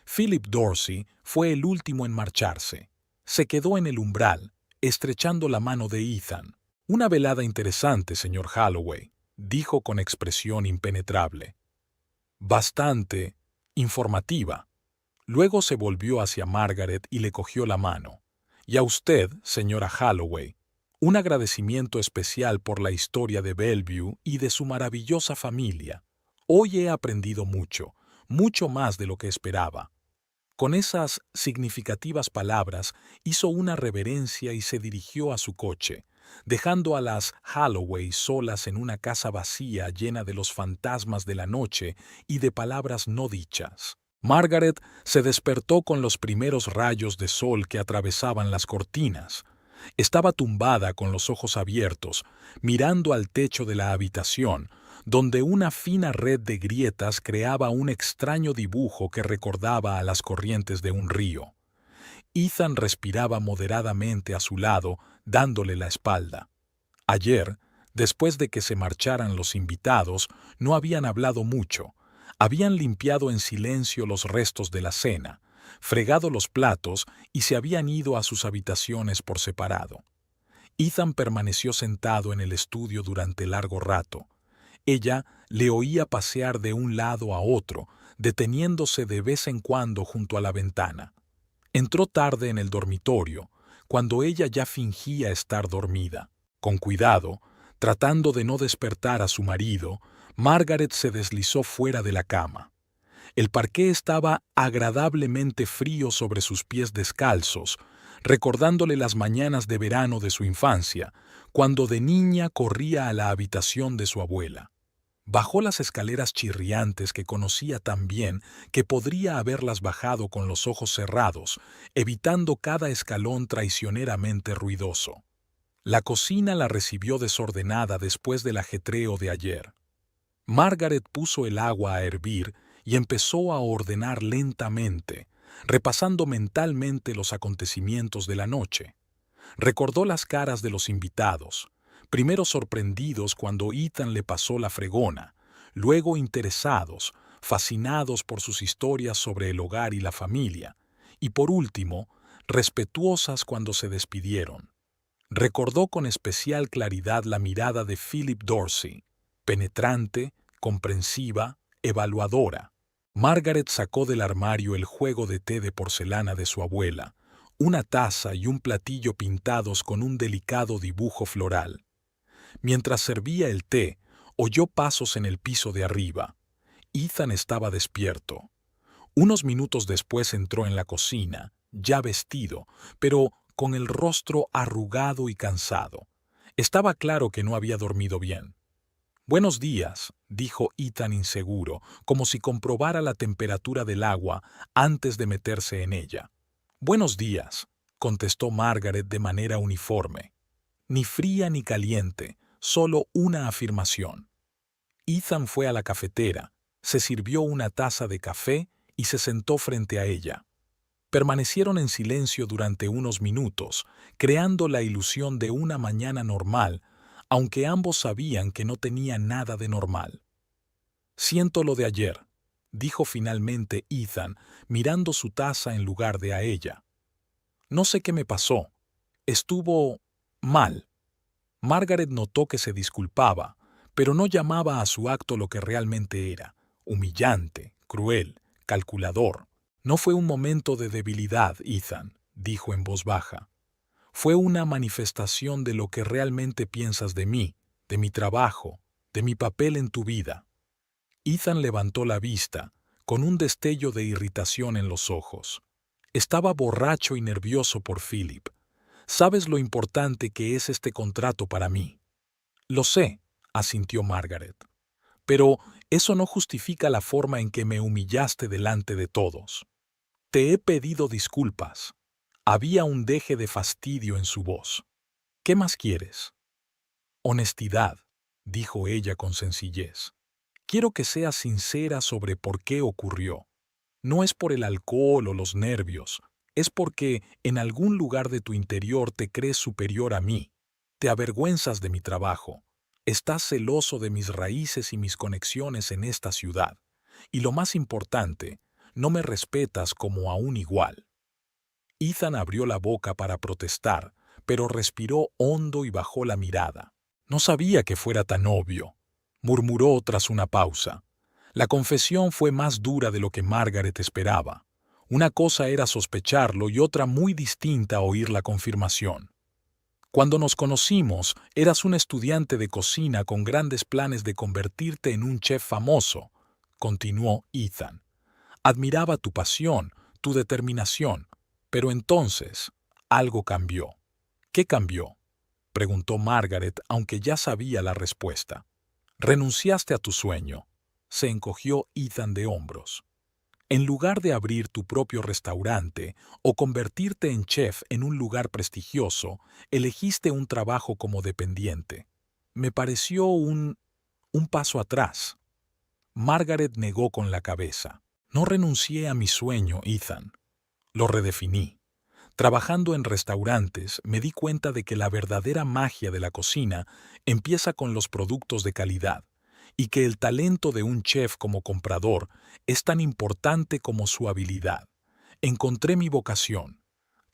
Philip Dorsey fue el último en marcharse. Se quedó en el umbral, estrechando la mano de Ethan. «Una velada interesante, señor Holloway», dijo con expresión impenetrable. «Bastante informativa». Luego se volvió hacia Margaret y le cogió la mano. «Y a usted, señora Holloway, un agradecimiento especial por la historia de Bellevue y de su maravillosa familia. Hoy he aprendido mucho, mucho más de lo que esperaba». Con esas significativas palabras hizo una reverencia y se dirigió a su coche, dejando a las Holloway solas en una casa vacía llena de los fantasmas de la noche y de palabras no dichas. Margaret se despertó con los primeros rayos de sol que atravesaban las cortinas. Estaba tumbada con los ojos abiertos, mirando al techo de la habitación, donde una fina red de grietas creaba un extraño dibujo que recordaba a las corrientes de un río. Ethan respiraba moderadamente a su lado, dándole la espalda. Ayer, después de que se marcharan los invitados, no habían hablado mucho. Habían limpiado en silencio los restos de la cena, fregado los platos y se habían ido a sus habitaciones por separado. Ethan permaneció sentado en el estudio durante largo rato. Ella le oía pasear de un lado a otro, deteniéndose de vez en cuando junto a la ventana. Entró tarde en el dormitorio, cuando ella ya fingía estar dormida. Con cuidado, tratando de no despertar a su marido, Margaret se deslizó fuera de la cama. El parqué estaba agradablemente frío sobre sus pies descalzos, recordándole las mañanas de verano de su infancia, cuando de niña corría a la habitación de su abuela. Bajó las escaleras chirriantes que conocía tan bien que podría haberlas bajado con los ojos cerrados, evitando cada escalón traicioneramente ruidoso. La cocina la recibió desordenada después del ajetreo de ayer. Margaret puso el agua a hervir y empezó a ordenar lentamente, repasando mentalmente los acontecimientos de la noche. Recordó las caras de los invitados, primero sorprendidos cuando Ethan le pasó la fregona, luego interesados, fascinados por sus historias sobre el hogar y la familia, y por último, respetuosas cuando se despidieron. Recordó con especial claridad la mirada de Philip Dorsey, penetrante, comprensiva, evaluadora. Margaret sacó del armario el juego de té de porcelana de su abuela, una taza y un platillo pintados con un delicado dibujo floral. Mientras servía el té, oyó pasos en el piso de arriba. Ethan estaba despierto. Unos minutos después entró en la cocina, ya vestido, pero con el rostro arrugado y cansado. Estaba claro que no había dormido bien. «Buenos días», dijo Ethan inseguro, como si comprobara la temperatura del agua antes de meterse en ella. «Buenos días», contestó Margaret de manera uniforme. Ni fría ni caliente, solo una afirmación. Ethan fue a la cafetera, se sirvió una taza de café y se sentó frente a ella. Permanecieron en silencio durante unos minutos, creando la ilusión de una mañana normal, aunque ambos sabían que no tenía nada de normal. «Siento lo de ayer», dijo finalmente Ethan, mirando su taza en lugar de a ella. «No sé qué me pasó. Estuvo mal». Margaret notó que se disculpaba, pero no llamaba a su acto lo que realmente era: humillante, cruel, calculador. «No fue un momento de debilidad, Ethan», dijo en voz baja. «Fue una manifestación de lo que realmente piensas de mí, de mi trabajo, de mi papel en tu vida». Ethan levantó la vista, con un destello de irritación en los ojos. Estaba borracho y nervioso por Philip. «Sabes lo importante que es este contrato para mí». «Lo sé», asintió Margaret. «Pero eso no justifica la forma en que me humillaste delante de todos». «Te he pedido disculpas». Había un deje de fastidio en su voz. «¿Qué más quieres?» «Honestidad», dijo ella con sencillez. «Quiero que seas sincera sobre por qué ocurrió. No es por el alcohol o los nervios, es porque en algún lugar de tu interior te crees superior a mí. Te avergüenzas de mi trabajo. Estás celoso de mis raíces y mis conexiones en esta ciudad. Y lo más importante, no me respetas como a un igual». Ethan abrió la boca para protestar, pero respiró hondo y bajó la mirada. «No sabía que fuera tan obvio», murmuró tras una pausa. La confesión fue más dura de lo que Margaret esperaba. Una cosa era sospecharlo y otra muy distinta oír la confirmación. «Cuando nos conocimos, eras un estudiante de cocina con grandes planes de convertirte en un chef famoso», continuó Ethan. «Admiraba tu pasión, tu determinación, pero entonces algo cambió». «¿Qué cambió?», preguntó Margaret, aunque ya sabía la respuesta. «Renunciaste a tu sueño», se encogió Ethan de hombros. «En lugar de abrir tu propio restaurante o convertirte en chef en un lugar prestigioso, elegiste un trabajo como dependiente. Me pareció un paso atrás». Margaret negó con la cabeza. «No renuncié a mi sueño, Ethan. Lo redefiní. Trabajando en restaurantes, me di cuenta de que la verdadera magia de la cocina empieza con los productos de calidad, y que el talento de un chef como comprador es tan importante como su habilidad. Encontré mi vocación,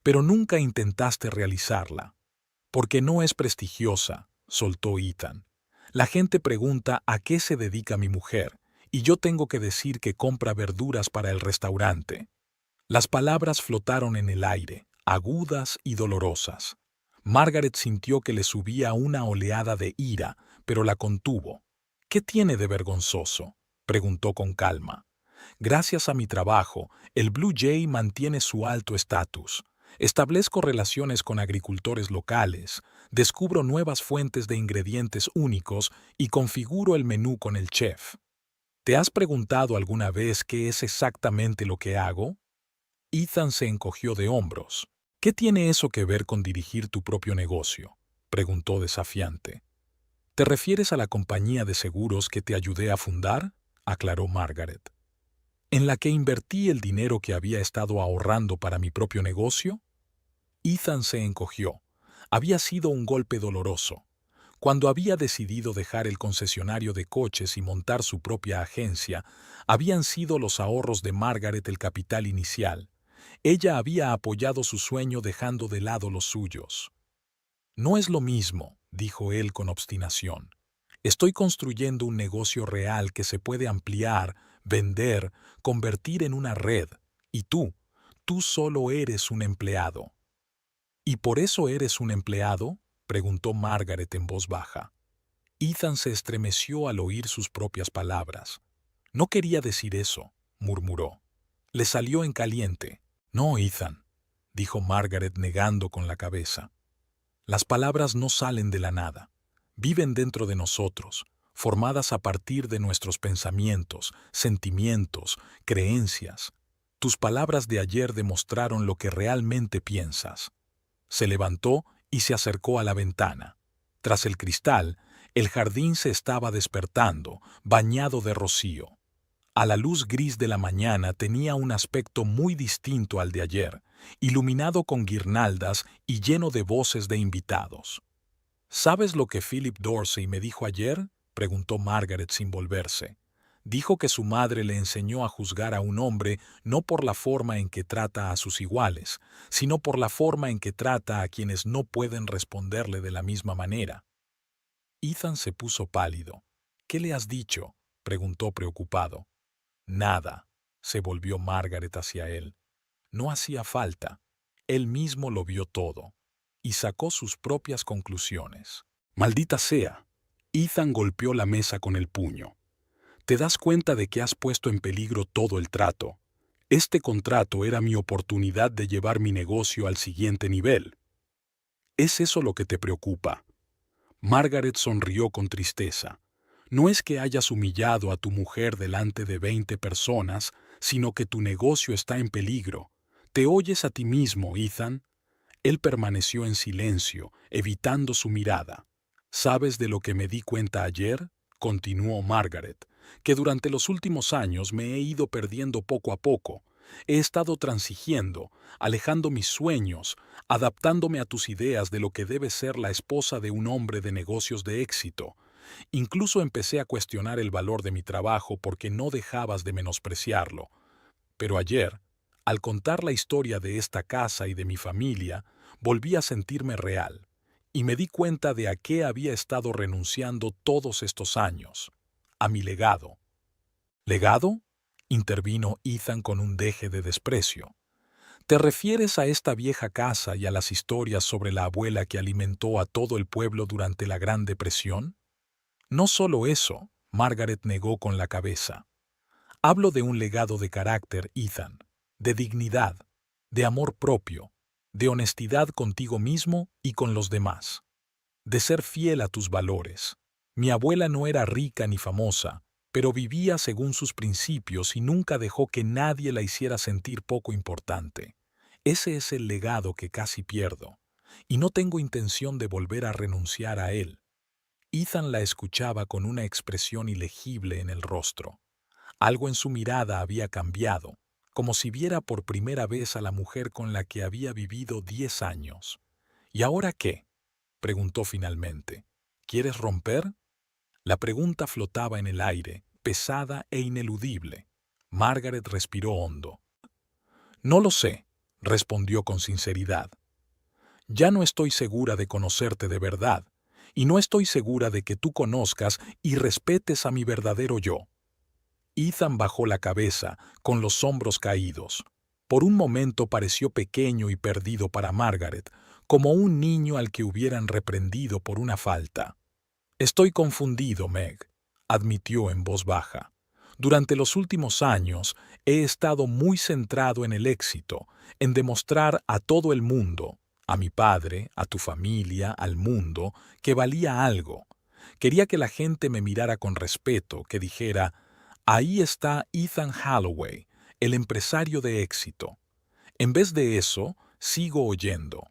pero nunca intentaste realizarla». «Porque no es prestigiosa», soltó Ethan. «La gente pregunta a qué se dedica mi mujer, y yo tengo que decir que compra verduras para el restaurante». Las palabras flotaron en el aire, agudas y dolorosas. Margaret sintió que le subía una oleada de ira, pero la contuvo. «¿Qué tiene de vergonzoso?», preguntó con calma. «Gracias a mi trabajo, el Blue Jay mantiene su alto estatus. Establezco relaciones con agricultores locales, descubro nuevas fuentes de ingredientes únicos y configuro el menú con el chef. ¿Te has preguntado alguna vez qué es exactamente lo que hago?». Ethan se encogió de hombros. «¿Qué tiene eso que ver con dirigir tu propio negocio?», preguntó desafiante. ¿Te refieres a la compañía de seguros que te ayudé a fundar?, aclaró Margaret. ¿En la que invertí el dinero que había estado ahorrando para mi propio negocio? Ethan se encogió. Había sido un golpe doloroso. Cuando había decidido dejar el concesionario de coches y montar su propia agencia, habían sido los ahorros de Margaret el capital inicial. Ella había apoyado su sueño dejando de lado los suyos. No es lo mismo, dijo él con obstinación. Estoy construyendo un negocio real que se puede ampliar, vender, convertir en una red. Y tú solo eres un empleado. ¿Y por eso eres un empleado?, preguntó Margaret en voz baja. Ethan se estremeció al oír sus propias palabras. No quería decir eso, murmuró. Le salió en caliente. No, Ethan, dijo Margaret negando con la cabeza. Las palabras no salen de la nada. Viven dentro de nosotros, formadas a partir de nuestros pensamientos, sentimientos, creencias. Tus palabras de ayer demostraron lo que realmente piensas. Se levantó y se acercó a la ventana. Tras el cristal, el jardín se estaba despertando, bañado de rocío. A la luz gris de la mañana tenía un aspecto muy distinto al de ayer, iluminado con guirnaldas y lleno de voces de invitados. ¿Sabes lo que Philip Dorsey me dijo ayer?, preguntó Margaret sin volverse. Dijo que su madre le enseñó a juzgar a un hombre no por la forma en que trata a sus iguales, sino por la forma en que trata a quienes no pueden responderle de la misma manera. Ethan se puso pálido. ¿Qué le has dicho?, preguntó preocupado. Nada, se volvió Margaret hacia él. No hacía falta. Él mismo lo vio todo y sacó sus propias conclusiones. Maldita sea. Ethan golpeó la mesa con el puño. ¿Te das cuenta de que has puesto en peligro todo el trato? Este contrato era mi oportunidad de llevar mi negocio al siguiente nivel. ¿Es eso lo que te preocupa? Margaret sonrió con tristeza. No es que hayas humillado a tu mujer delante de 20 personas, sino que tu negocio está en peligro. ¿Te oyes a ti mismo, Ethan? Él permaneció en silencio, evitando su mirada. ¿Sabes de lo que me di cuenta ayer?, continuó Margaret, que durante los últimos años me he ido perdiendo poco a poco. He estado transigiendo, alejando mis sueños, adaptándome a tus ideas de lo que debe ser la esposa de un hombre de negocios de éxito. Incluso empecé a cuestionar el valor de mi trabajo porque no dejabas de menospreciarlo. Pero ayer, al contar la historia de esta casa y de mi familia, volví a sentirme real, y me di cuenta de a qué había estado renunciando todos estos años: a mi legado. ¿Legado?, intervino Ethan con un deje de desprecio. ¿Te refieres a esta vieja casa y a las historias sobre la abuela que alimentó a todo el pueblo durante la Gran Depresión? No solo eso, Margaret negó con la cabeza. Hablo de un legado de carácter, Ethan, de dignidad, de amor propio, de honestidad contigo mismo y con los demás, de ser fiel a tus valores. Mi abuela no era rica ni famosa, pero vivía según sus principios y nunca dejó que nadie la hiciera sentir poco importante. Ese es el legado que casi pierdo, y no tengo intención de volver a renunciar a él. Ethan la escuchaba con una expresión ilegible en el rostro. Algo en su mirada había cambiado, como si viera por primera vez a la mujer con la que había vivido 10 años. ¿Y ahora qué?, preguntó finalmente. ¿Quieres romper? La pregunta flotaba en el aire, pesada e ineludible. Margaret respiró hondo. No lo sé, respondió con sinceridad. Ya no estoy segura de conocerte de verdad, y no estoy segura de que tú conozcas y respetes a mi verdadero yo. Ethan bajó la cabeza, con los hombros caídos. Por un momento pareció pequeño y perdido para Margaret, como un niño al que hubieran reprendido por una falta. Estoy confundido, Meg, admitió en voz baja. Durante los últimos años he estado muy centrado en el éxito, en demostrar a todo el mundo, a mi padre, a tu familia, al mundo, que valía algo. Quería que la gente me mirara con respeto, que dijera: ahí está Ethan Holloway, el empresario de éxito. En vez de eso, sigo oyendo: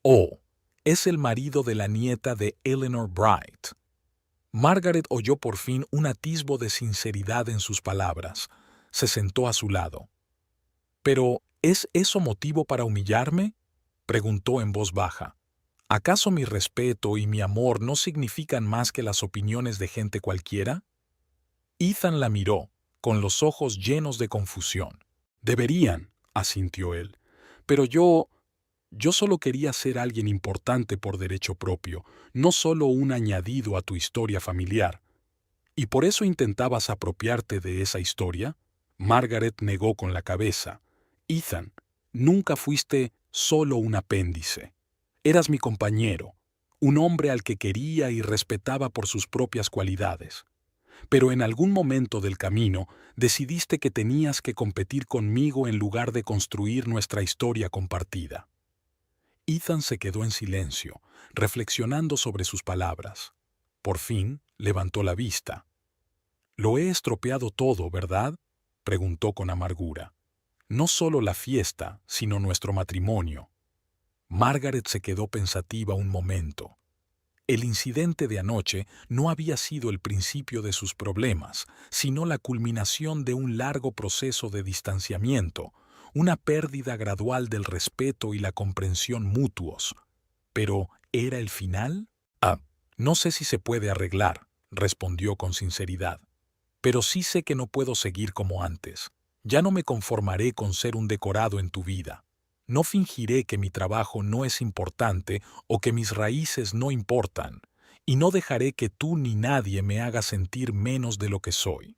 oh, es el marido de la nieta de Eleanor Bright. Margaret oyó por fin un atisbo de sinceridad en sus palabras. Se sentó a su lado. «¿Pero es eso motivo para humillarme?», preguntó en voz baja. «¿Acaso mi respeto y mi amor no significan más que las opiniones de gente cualquiera?». Ethan la miró, con los ojos llenos de confusión. «Deberían», asintió él. «Pero yo solo quería ser alguien importante por derecho propio, no solo un añadido a tu historia familiar». «¿Y por eso intentabas apropiarte de esa historia?». Margaret negó con la cabeza. «Ethan, nunca fuiste solo un apéndice. Eras mi compañero, un hombre al que quería y respetaba por sus propias cualidades. Pero en algún momento del camino decidiste que tenías que competir conmigo en lugar de construir nuestra historia compartida». Ethan se quedó en silencio, reflexionando sobre sus palabras. Por fin levantó la vista. «Lo he estropeado todo, ¿verdad?», preguntó con amargura. «No solo la fiesta, sino nuestro matrimonio». Margaret se quedó pensativa un momento. El incidente de anoche no había sido el principio de sus problemas, sino la culminación de un largo proceso de distanciamiento, una pérdida gradual del respeto y la comprensión mutuos. ¿Pero era el final? No sé si se puede arreglar», respondió con sinceridad. «Pero sí sé que no puedo seguir como antes. Ya no me conformaré con ser un decorado en tu vida. No fingiré que mi trabajo no es importante o que mis raíces no importan, y no dejaré que tú ni nadie me haga sentir menos de lo que soy».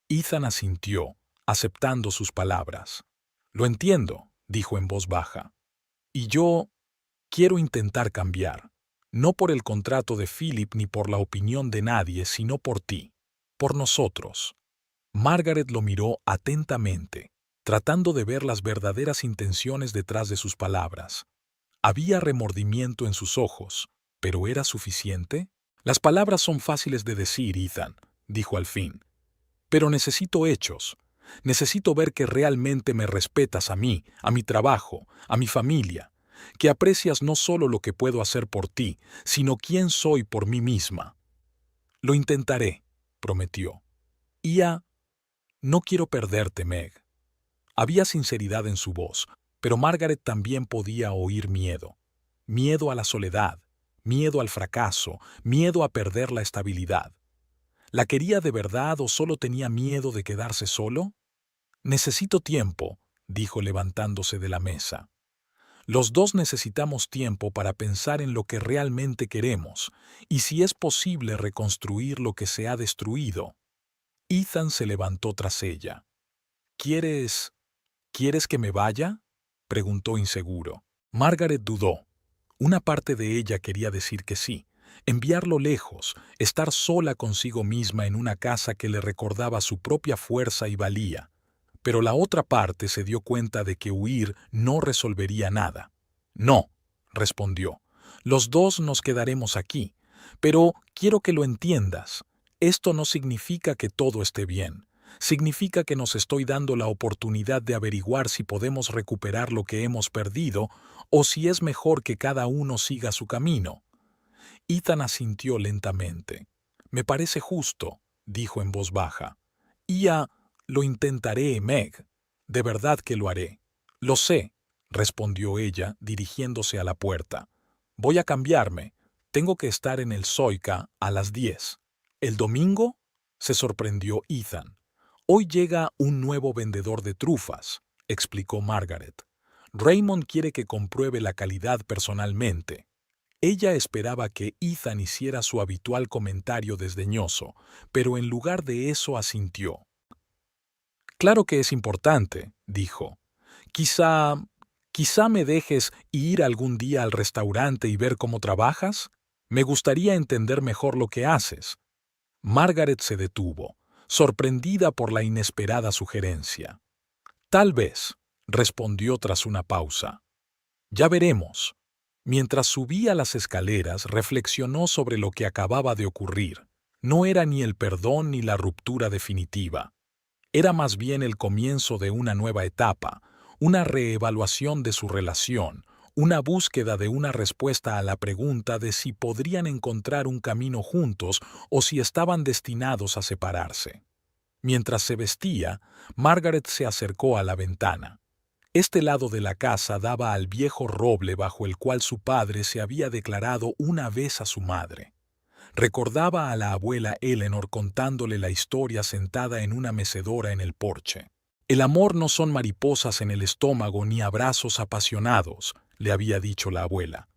Ethan asintió, aceptando sus palabras. «Lo entiendo», dijo en voz baja. «Y yo quiero intentar cambiar. No por el contrato de Philip ni por la opinión de nadie, sino por ti, por nosotros». Margaret lo miró atentamente, tratando de ver las verdaderas intenciones detrás de sus palabras. Había remordimiento en sus ojos, ¿pero era suficiente? «Las palabras son fáciles de decir, Ethan», dijo al fin. «Pero necesito hechos. Necesito ver que realmente me respetas a mí, a mi trabajo, a mi familia, que aprecias no solo lo que puedo hacer por ti, sino quién soy por mí misma». «Lo intentaré», prometió. «No quiero perderte, Meg». Había sinceridad en su voz, pero Margaret también podía oír miedo. Miedo a la soledad, miedo al fracaso, miedo a perder la estabilidad. ¿La quería de verdad o solo tenía miedo de quedarse solo? «Necesito tiempo», dijo levantándose de la mesa. «Los dos necesitamos tiempo para pensar en lo que realmente queremos y si es posible reconstruir lo que se ha destruido». Ethan se levantó tras ella. «¿Quieres que me vaya?», preguntó inseguro. Margaret dudó. Una parte de ella quería decir que sí, enviarlo lejos, estar sola consigo misma en una casa que le recordaba su propia fuerza y valía. Pero la otra parte se dio cuenta de que huir no resolvería nada. «No», respondió, «los dos nos quedaremos aquí, pero quiero que lo entiendas. Esto no significa que todo esté bien. Significa que nos estoy dando la oportunidad de averiguar si podemos recuperar lo que hemos perdido o si es mejor que cada uno siga su camino». Ethan asintió lentamente. «Me parece justo», dijo en voz baja. «Lo intentaré, Meg. De verdad que lo haré». «Lo sé», respondió ella, dirigiéndose a la puerta. «Voy a cambiarme. Tengo que estar en el Zoica a las 10. «¿El domingo?», se sorprendió Ethan. «Hoy llega un nuevo vendedor de trufas», explicó Margaret. «Raymond quiere que compruebe la calidad personalmente». Ella esperaba que Ethan hiciera su habitual comentario desdeñoso, pero en lugar de eso asintió. «Claro que es importante», dijo. Quizá me dejes ir algún día al restaurante y ver cómo trabajas. Me gustaría entender mejor lo que haces». Margaret se detuvo, sorprendida por la inesperada sugerencia. «Tal vez», respondió tras una pausa. «Ya veremos». Mientras subía las escaleras, reflexionó sobre lo que acababa de ocurrir. No era ni el perdón ni la ruptura definitiva. Era más bien el comienzo de una nueva etapa, una reevaluación de su relación, una búsqueda de una respuesta a la pregunta de si podrían encontrar un camino juntos o si estaban destinados a separarse. Mientras se vestía, Margaret se acercó a la ventana. Este lado de la casa daba al viejo roble bajo el cual su padre se había declarado una vez a su madre. Recordaba a la abuela Eleanor contándole la historia sentada en una mecedora en el porche. El amor no son mariposas en el estómago ni abrazos apasionados, le había dicho la abuela.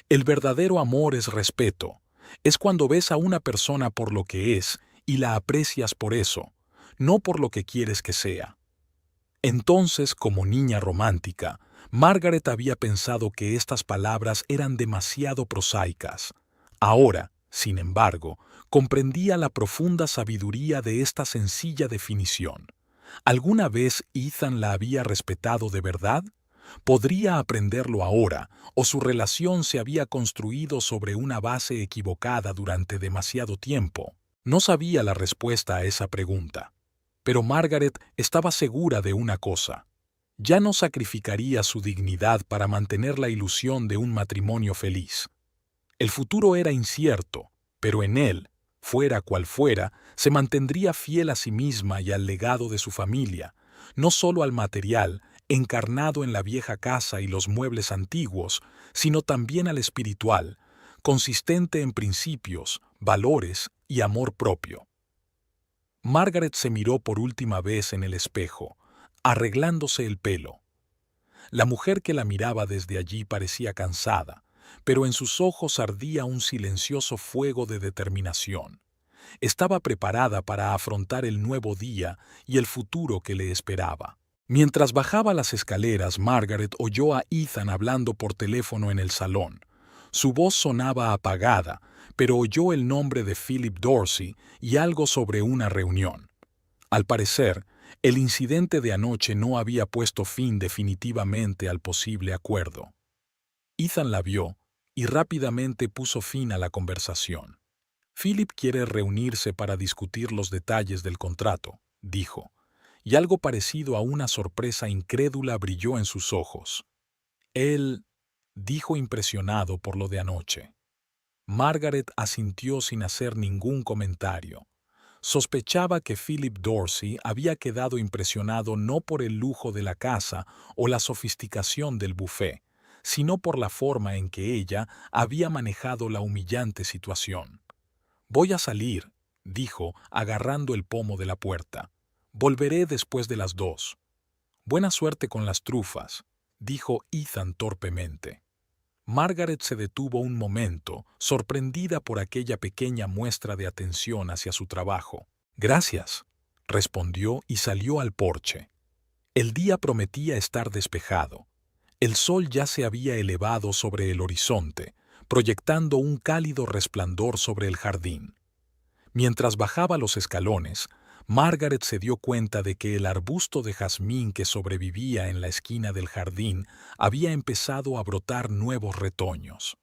El verdadero amor es respeto. Es cuando ves a una persona por lo que es y la aprecias por eso, no por lo que quieres que sea. Entonces, como niña romántica, Margaret había pensado que estas palabras eran demasiado prosaicas. Ahora, sin embargo, comprendía la profunda sabiduría de esta sencilla definición. ¿Alguna vez Ethan la había respetado de verdad? ¿Podría aprenderlo ahora, o su relación se había construido sobre una base equivocada durante demasiado tiempo? No sabía la respuesta a esa pregunta. Pero Margaret estaba segura de una cosa. Ya no sacrificaría su dignidad para mantener la ilusión de un matrimonio feliz. El futuro era incierto, pero en él, fuera cual fuera, se mantendría fiel a sí misma y al legado de su familia, no solo al material, encarnado en la vieja casa y los muebles antiguos, sino también al espiritual, consistente en principios, valores y amor propio. Margaret se miró por última vez en el espejo, arreglándose el pelo. La mujer que la miraba desde allí parecía cansada, pero en sus ojos ardía un silencioso fuego de determinación. Estaba preparada para afrontar el nuevo día y el futuro que le esperaba. Mientras bajaba las escaleras, Margaret oyó a Ethan hablando por teléfono en el salón. Su voz sonaba apagada, pero oyó el nombre de Philip Dorsey y algo sobre una reunión. Al parecer, el incidente de anoche no había puesto fin definitivamente al posible acuerdo. Ethan la vio y rápidamente puso fin a la conversación. Philip quiere reunirse para discutir los detalles del contrato, dijo, y algo parecido a una sorpresa incrédula brilló en sus ojos. Él, dijo impresionado por lo de anoche. Margaret asintió sin hacer ningún comentario. Sospechaba que Philip Dorsey había quedado impresionado no por el lujo de la casa o la sofisticación del buffet, sino por la forma en que ella había manejado la humillante situación. «Voy a salir», dijo, agarrando el pomo de la puerta. «Volveré después de las 2». «Buena suerte con las trufas», dijo Ethan torpemente. Margaret se detuvo un momento, sorprendida por aquella pequeña muestra de atención hacia su trabajo. «Gracias», respondió y salió al porche. El día prometía estar despejado. El sol ya se había elevado sobre el horizonte, proyectando un cálido resplandor sobre el jardín. Mientras bajaba los escalones, Margaret se dio cuenta de que el arbusto de jazmín que sobrevivía en la esquina del jardín había empezado a brotar nuevos retoños.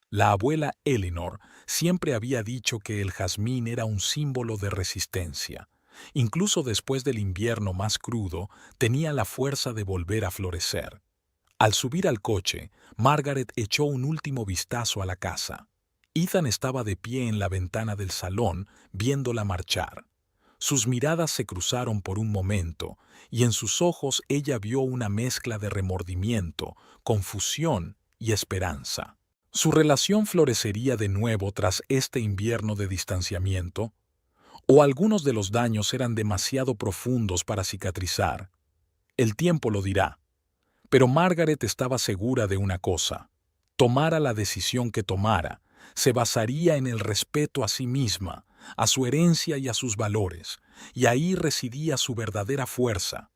La abuela Eleanor siempre había dicho que el jazmín era un símbolo de resistencia. Incluso después del invierno más crudo, tenía la fuerza de volver a florecer. Al subir al coche, Margaret echó un último vistazo a la casa. Ethan estaba de pie en la ventana del salón, viéndola marchar. Sus miradas se cruzaron por un momento, y en sus ojos ella vio una mezcla de remordimiento, confusión y esperanza. ¿Su relación florecería de nuevo tras este invierno de distanciamiento? ¿O algunos de los daños eran demasiado profundos para cicatrizar? El tiempo lo dirá. Pero Margaret estaba segura de una cosa. Tomara la decisión que tomara, se basaría en el respeto a sí misma, a su herencia y a sus valores, y ahí residía su verdadera fuerza.